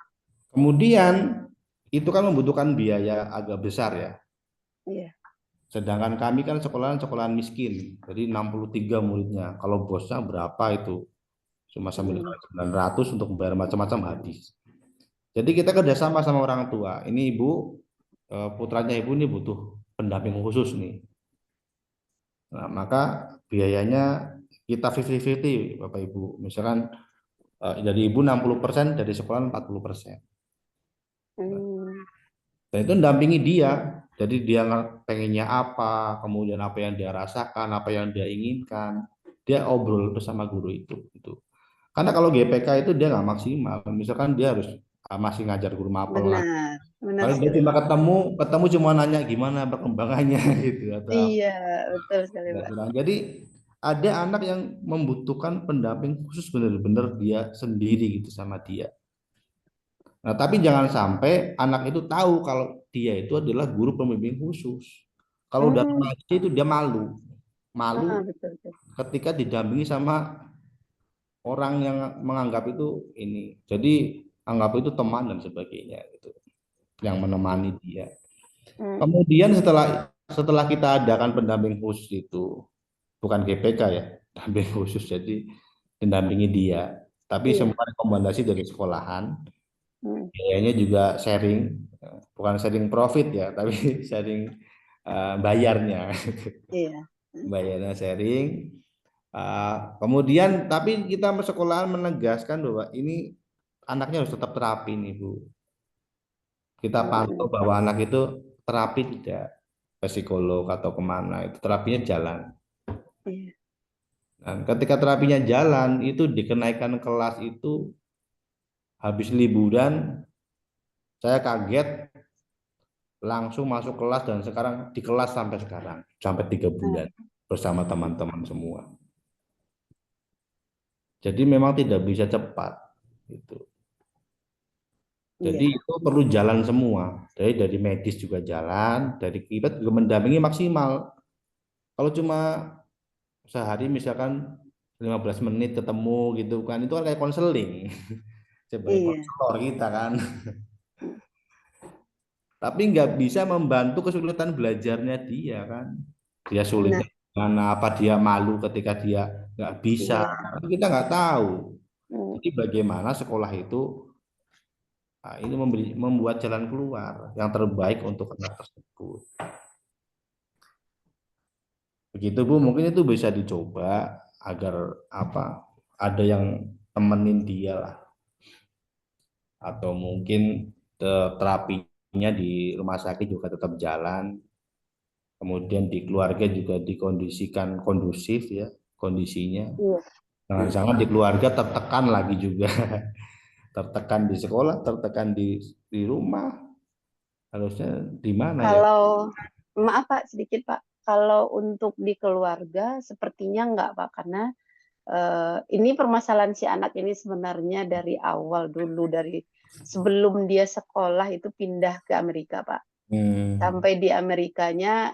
Kemudian itu kan membutuhkan biaya agak besar ya. Iya. Sedangkan kami kan sekolahan miskin. Jadi 63 muridnya. Kalau bosnya berapa itu? Cuma 900 untuk membayar macam-macam habis. Jadi kita kerjasama sama orang tua. Ini ibu, putranya ibu ini butuh pendamping khusus nih. Nah, maka biayanya kita 50-50 Bapak Ibu. Misalkan dari ibu 60%, dari sekolah 40%. Dan itu mendampingi dia. Jadi dia pengennya apa, kemudian apa yang dia rasakan, apa yang dia inginkan. Dia obrol bersama guru itu. Karena kalau GPK itu dia nggak maksimal. Misalkan dia harus masih ngajar guru mapel. Benar. Dia cuma ketemu cuma nanya gimana perkembangannya gitu. Iya, betul sekali Pak. Jadi ada anak yang membutuhkan pendamping khusus benar-benar dia sendiri gitu sama dia. Nah, tapi jangan sampai anak itu tahu kalau dia itu adalah guru pembimbing khusus. Kalau udah remaja itu dia malu. Betul. Ketika didampingi sama orang yang menganggap itu ini. Jadi anggap itu teman dan sebagainya gitu. Yang menemani dia. Kemudian setelah kita adakan pendamping khusus itu, bukan GPK ya, pendamping khusus, jadi mendampingi dia. Tapi semua rekomendasi dari sekolahan, biayanya juga sharing, bukan sharing profit ya, tapi sharing bayarnya. Iya. Bayarnya sharing. Kemudian tapi kita sekolahan menegaskan bahwa ini anaknya harus tetap terapi nih Bu. Kita pantau bahwa anak itu terapi tidak ke psikolog atau kemana, itu terapinya jalan. Dan ketika terapinya jalan itu dikenaikan kelas itu habis liburan saya kaget langsung masuk kelas dan sekarang di kelas sampai sekarang sampai 3 bulan bersama teman-teman semua. Jadi memang tidak bisa cepat gitu. Jadi itu perlu jalan semua. Dari medis juga jalan, dari kita juga mendampingi maksimal. Kalau cuma sehari misalkan 15 menit ketemu gitu kan, itu kan kayak konseling. Sebagai konselor kita kan. Tapi nggak bisa membantu kesulitan belajarnya dia kan. Dia sulitnya karena apa, dia malu ketika dia nggak bisa. Kita nggak tahu. Jadi bagaimana sekolah itu ini membuat jalan keluar yang terbaik untuk anak tersebut. Begitu Bu, mungkin itu bisa dicoba agar ada yang temenin dia lah. Atau mungkin terapinya di rumah sakit juga tetap jalan. Kemudian di keluarga juga dikondisikan kondusif ya, kondisinya. Iya. Jangan-jangan di keluarga tertekan lagi juga. Tertekan di sekolah, tertekan di rumah. Harusnya di mana ya? Kalau maaf Pak, sedikit Pak. Kalau untuk di keluarga sepertinya enggak Pak, karena ini permasalahan si anak ini sebenarnya dari awal dulu, dari sebelum dia sekolah itu pindah ke Amerika Pak. Sampai di Amerikanya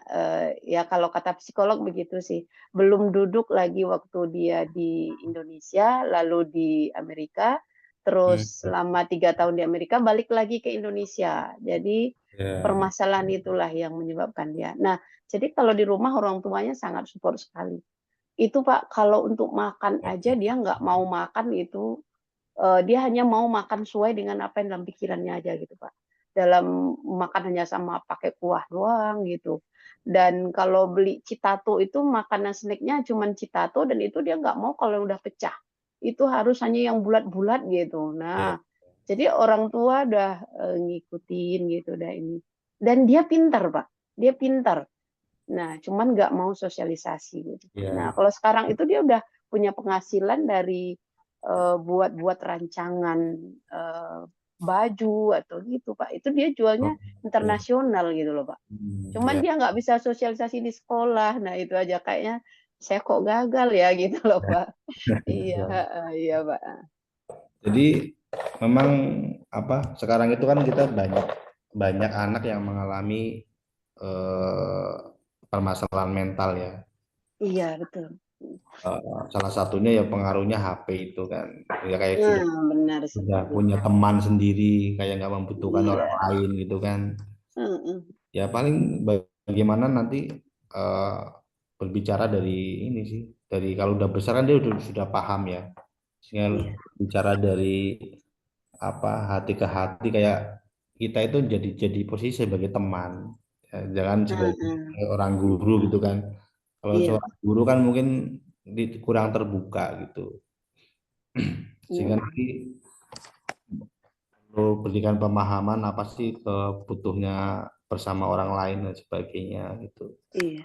ya kalau kata psikolog begitu sih, belum duduk lagi waktu dia di Indonesia, lalu di Amerika, terus selama 3 tahun di Amerika balik lagi ke Indonesia. Jadi permasalahan itulah yang menyebabkan dia. Nah, jadi kalau di rumah orang tuanya sangat support sekali. Itu Pak, kalau untuk makan aja dia nggak mau makan itu, dia hanya mau makan sesuai dengan apa yang dalam pikirannya aja gitu Pak. Dalam makan hanya sama pakai kuah doang gitu. Dan kalau beli citato itu makanan snacknya cuman citato dan itu dia nggak mau kalau udah pecah. Itu harus hanya yang bulat-bulat gitu. Nah, jadi orang tua udah ngikutin gitu dah ini. Dan dia pintar Pak, dia pintar. Nah, cuman nggak mau sosialisasi gitu. Nah, kalau sekarang itu dia udah punya penghasilan dari buat-buat rancangan baju atau gitu Pak. Itu dia jualnya internasional gitu loh Pak. Cuman dia nggak bisa sosialisasi di sekolah. Nah, itu aja kayaknya saya kok gagal ya gitu loh Pak. Iya, iya Pak. Jadi memang apa sekarang itu kan kita banyak anak yang mengalami permasalahan mental ya. Iya betul. Salah satunya ya pengaruhnya HP itu kan. Ya kayak benar sudah sekali. punya teman sendiri, kayak nggak membutuhkan Iya. orang lain gitu kan. Ya paling bagaimana nanti berbicara dari ini sih. Dari kalau udah besar kan dia sudah paham ya. Sehingga bicara dari apa hati ke hati kayak kita itu jadi posisi sebagai teman. Jangan sebagai orang guru gitu kan. Kalau seorang guru kan mungkin kurang terbuka gitu. Sehingga nanti perlu berikan pemahaman apa sih kebutuhannya bersama orang lain dan sebagainya gitu. Iya.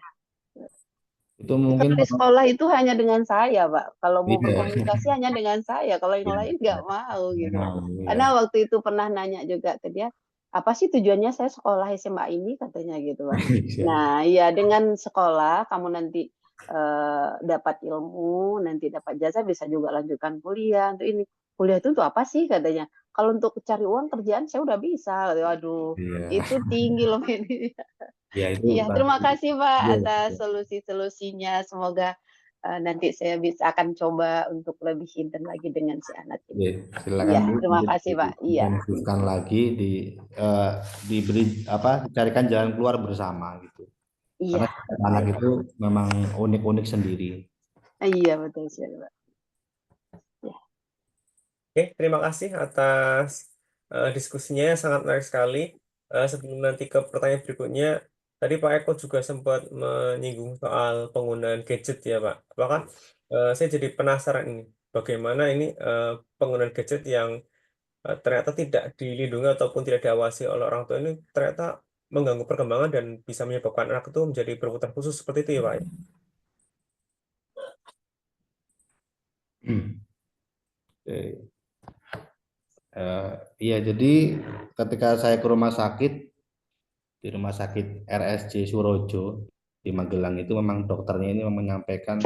Itu mungkin di sekolah itu hanya dengan saya, Pak. Kalau mau berkomunikasi hanya dengan saya, kalau yang lain nggak mau gitu. Karena waktu itu pernah nanya juga ke dia, apa sih tujuannya saya sekolah SMA ini katanya gitu, Pak. Nah, ya dengan sekolah kamu nanti dapat ilmu, nanti dapat jasa bisa juga lanjutkan kuliah. Untuk ini kuliah itu untuk apa sih katanya? Kalau untuk cari uang kerjaan saya udah bisa. Waduh, itu tinggi loh ini. Iya, terima kasih Pak atas solusi-solusinya. Semoga nanti saya akan coba untuk lebih intens lagi dengan si anak ini. Silakan Ya, terima kasih Pak. Iya. Lanjutkan lagi diberi apa carikan jalan keluar bersama gitu. Iya. Karena anak itu memang unik-unik sendiri. Iya betul sekali Pak. Ya. Oke, terima kasih atas diskusinya sangat menarik sekali. Sebelum nanti ke pertanyaan berikutnya, tadi Pak Eko juga sempat menyinggung soal penggunaan gadget ya Pak. Apakah saya jadi penasaran ini, bagaimana ini penggunaan gadget yang ternyata tidak dilindungi ataupun tidak diawasi oleh orang tua ini ternyata mengganggu perkembangan dan bisa menyebabkan anak itu menjadi berkebutuhan khusus seperti itu ya Pak. Iya, jadi ketika saya ke rumah sakit, di rumah sakit RSJ Surojo di Magelang itu memang dokternya ini menyampaikan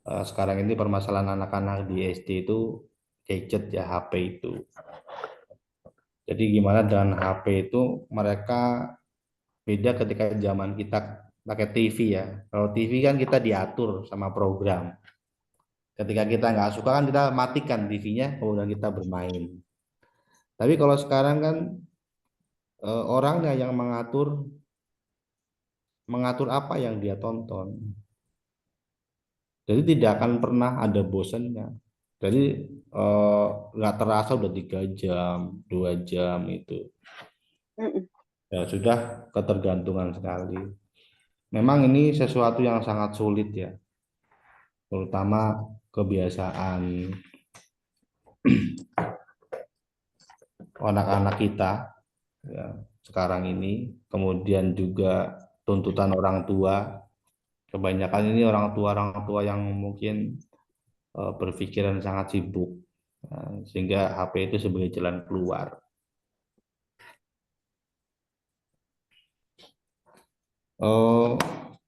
sekarang ini permasalahan anak-anak di SD itu gadget ya, HP itu. Jadi gimana dengan HP itu mereka beda ketika zaman kita pakai TV ya. Kalau TV kan kita diatur sama program. Ketika kita nggak suka kan kita matikan TV-nya, kemudian kita bermain. Tapi kalau sekarang kan orangnya yang mengatur apa yang dia tonton. Jadi tidak akan pernah ada bosannya. Jadi nggak terasa udah 3 jam, 2 jam itu. Ya sudah ketergantungan sekali. Memang ini sesuatu yang sangat sulit ya. Terutama kebiasaan anak-anak kita ya, sekarang ini, kemudian juga tuntutan orang tua Kebanyakan ini orang tua yang mungkin berpikiran sangat sibuk, sehingga HP itu sebagai jalan keluar.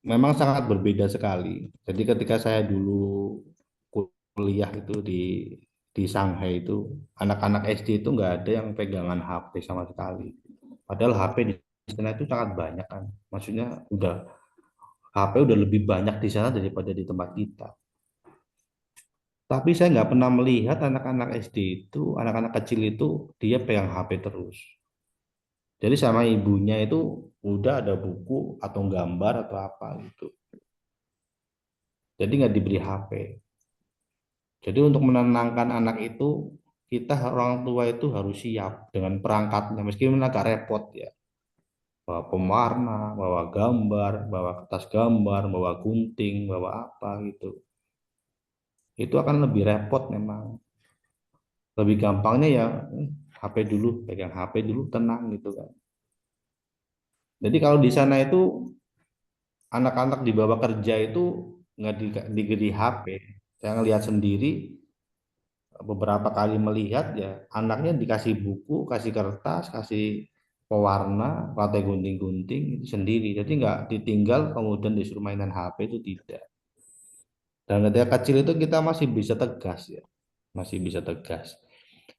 Memang sangat berbeda sekali. Jadi ketika saya dulu kuliah itu di Shanghai itu, anak-anak SD itu nggak ada yang pegangan HP sama sekali. Padahal HP di sana itu sangat banyak kan. Maksudnya HP udah lebih banyak di sana daripada di tempat kita. Tapi saya nggak pernah melihat anak-anak SD itu, anak-anak kecil itu dia pegang HP terus. Jadi sama ibunya itu udah ada buku atau gambar atau apa gitu. Jadi nggak diberi HP. Jadi untuk menenangkan anak itu, kita orang tua itu harus siap dengan perangkatnya, meskipun agak repot ya. Bawa pewarna, bawa gambar, bawa kertas gambar, bawa gunting, bawa apa gitu. Itu akan lebih repot memang. Lebih gampangnya ya HP dulu, pegang HP dulu, tenang gitu kan. Jadi kalau di sana itu anak-anak dibawa kerja itu nggak diberi HP. Saya ngelihat sendiri beberapa kali melihat ya anaknya dikasih buku, kasih kertas, kasih pewarna, rantai gunting-gunting itu sendiri. Jadi nggak ditinggal kemudian disuruh mainan HP itu tidak. Dan ketika kecil itu kita masih bisa tegas ya, masih bisa tegas.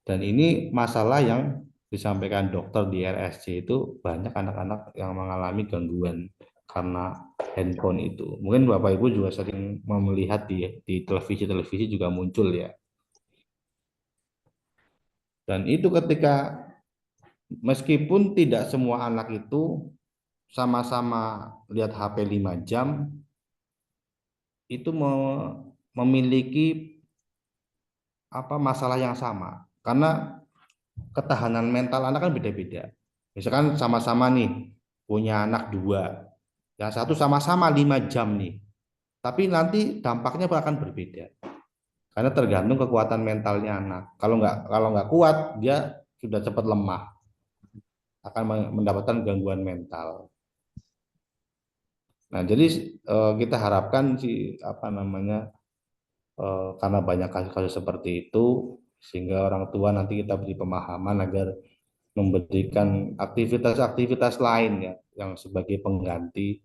Dan ini masalah yang disampaikan dokter di RSC itu banyak anak-anak yang mengalami gangguan karena handphone itu. Mungkin Bapak Ibu juga sering melihat di televisi juga muncul ya. Dan itu ketika meskipun tidak semua anak itu sama-sama lihat HP 5 jam, itu memiliki masalah yang sama. Karena ketahanan mental anak kan beda-beda. Misalkan sama-sama nih punya anak 2, yang satu sama-sama 5 jam nih. Tapi nanti dampaknya akan berbeda. Karena tergantung kekuatan mentalnya anak. Kalau nggak kuat, dia sudah cepat lemah, akan mendapatkan gangguan mental. Nah, jadi kita harapkan karena banyak kasus-kasus seperti itu, sehingga orang tua nanti kita beri pemahaman agar memberikan aktivitas-aktivitas lain ya, yang sebagai pengganti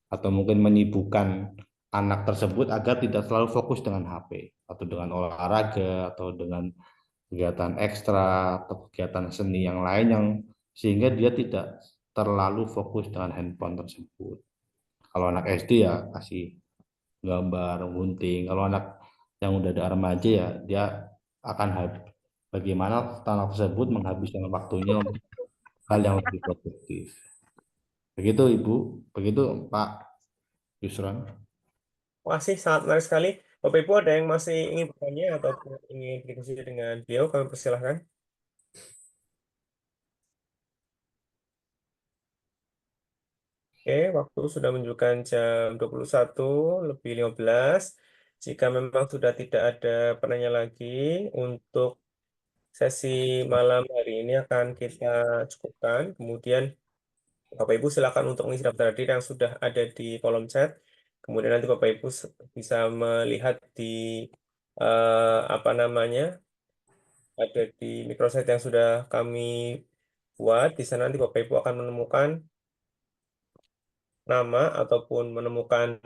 atau mungkin menyibukkan anak tersebut agar tidak selalu fokus dengan HP atau dengan olahraga atau dengan kegiatan ekstra atau kegiatan seni yang lain yang sehingga dia tidak terlalu fokus dengan handphone tersebut. Kalau anak SD ya kasih gambar, gunting. Kalau anak yang udah ada remaja ya dia akan bagaimana anak tersebut menghabiskan waktunya untuk hal yang lebih produktif. Begitu Ibu, begitu Pak Yusron. Masih sangat menarik sekali. Bapak Ibu ada yang masih ingin bertanya atau ingin berdiskusi dengan beliau, kami persilahkan. Oke, waktu sudah menunjukkan jam 21:15. Jika memang sudah tidak ada penanya lagi, untuk sesi malam hari ini akan kita cukupkan. Kemudian Bapak Ibu silakan untuk mengisi daftar hadir yang sudah ada di kolom chat. Kemudian nanti Bapak Ibu bisa melihat di ada di microsite yang sudah kami buat. Di sana nanti Bapak Ibu akan menemukan nama ataupun menemukan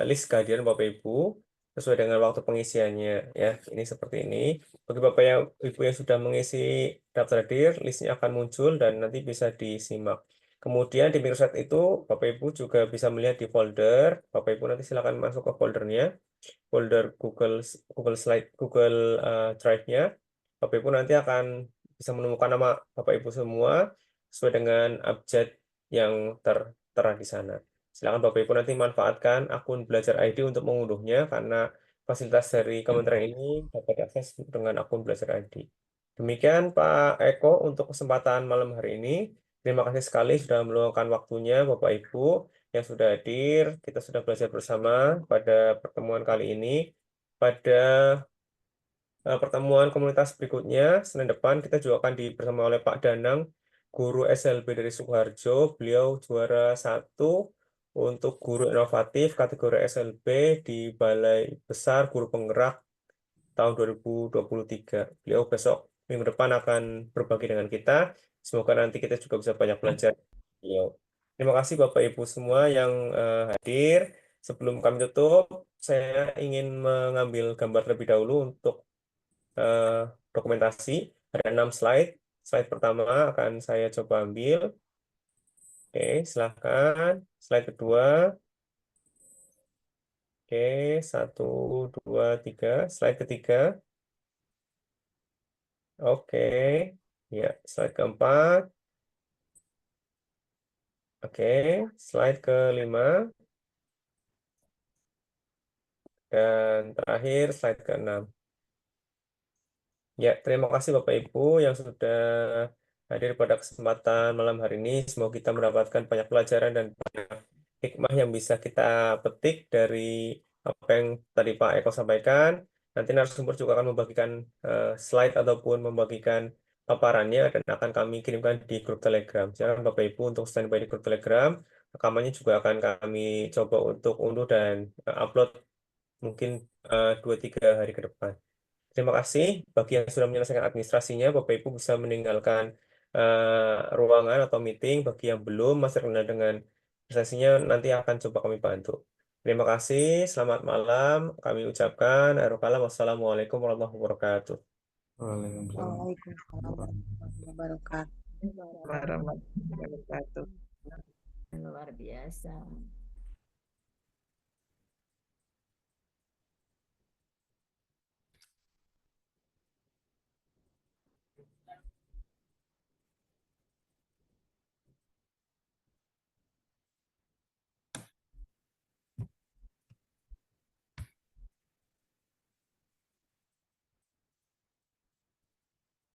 list kehadiran Bapak Ibu sesuai dengan waktu pengisiannya ya. Ini seperti ini. Bagi Bapak Ibu yang sudah mengisi daftar hadir, listnya akan muncul dan nanti bisa disimak. Kemudian di microsite itu Bapak Ibu juga bisa melihat di folder. Bapak Ibu nanti silakan masuk ke foldernya, folder Google Drive-nya. Bapak Ibu nanti akan bisa menemukan nama Bapak Ibu semua sesuai dengan abjad yang tertera di sana. Silakan Bapak Ibu nanti manfaatkan akun Belajar ID untuk mengunduhnya karena fasilitas dari kementerian ini dapat diakses dengan akun Belajar ID. Demikian Pak Eko untuk kesempatan malam hari ini. Terima kasih sekali sudah meluangkan waktunya Bapak Ibu yang sudah hadir. Kita sudah belajar bersama pada pertemuan kali ini. Pada pertemuan komunitas berikutnya, Senin depan, kita juga akan bersama oleh Pak Danang, guru SLB dari Sukoharjo. Beliau juara 1 untuk guru inovatif kategori SLB di Balai Besar Guru Penggerak tahun 2023. Beliau besok minggu depan akan berbagi dengan kita. Semoga nanti kita juga bisa banyak belajar dari beliau. Terima kasih Bapak Ibu semua yang hadir. Sebelum kami tutup, saya ingin mengambil gambar terlebih dahulu untuk dokumentasi. Ada 6 slide. Slide pertama akan saya coba ambil. Oke, silahkan. Slide kedua. Oke, 1, 2, 3. Slide ketiga. Oke, ya, slide keempat. Oke, slide kelima. Dan terakhir, slide keenam. Ya, terima kasih Bapak Ibu yang sudah hadir pada kesempatan malam hari ini. Semoga kita mendapatkan banyak pelajaran dan banyak hikmah yang bisa kita petik dari apa yang tadi Pak Eko sampaikan. Nanti narasumber juga akan membagikan slide ataupun membagikan paparannya dan akan kami kirimkan di grup Telegram. Jangan Bapak Ibu untuk standby di grup Telegram. Rekamannya juga akan kami coba untuk unduh dan upload mungkin 2-3 hari ke depan. Terima kasih bagi yang sudah menyelesaikan administrasinya. Bapak Ibu bisa meninggalkan ruangan atau meeting. Bagi yang belum masih terkendala dengan sesinya, nanti akan coba kami bantu. Terima kasih. Selamat malam. Kami ucapkan akhirul kalam. Wassalamualaikum warahmatullahi wabarakatuh. Waalaikumsalam. Waalaikumsalam warahmatullahi wabarakatuh. Warahmatullahi Wabarakatuh. luar biasa.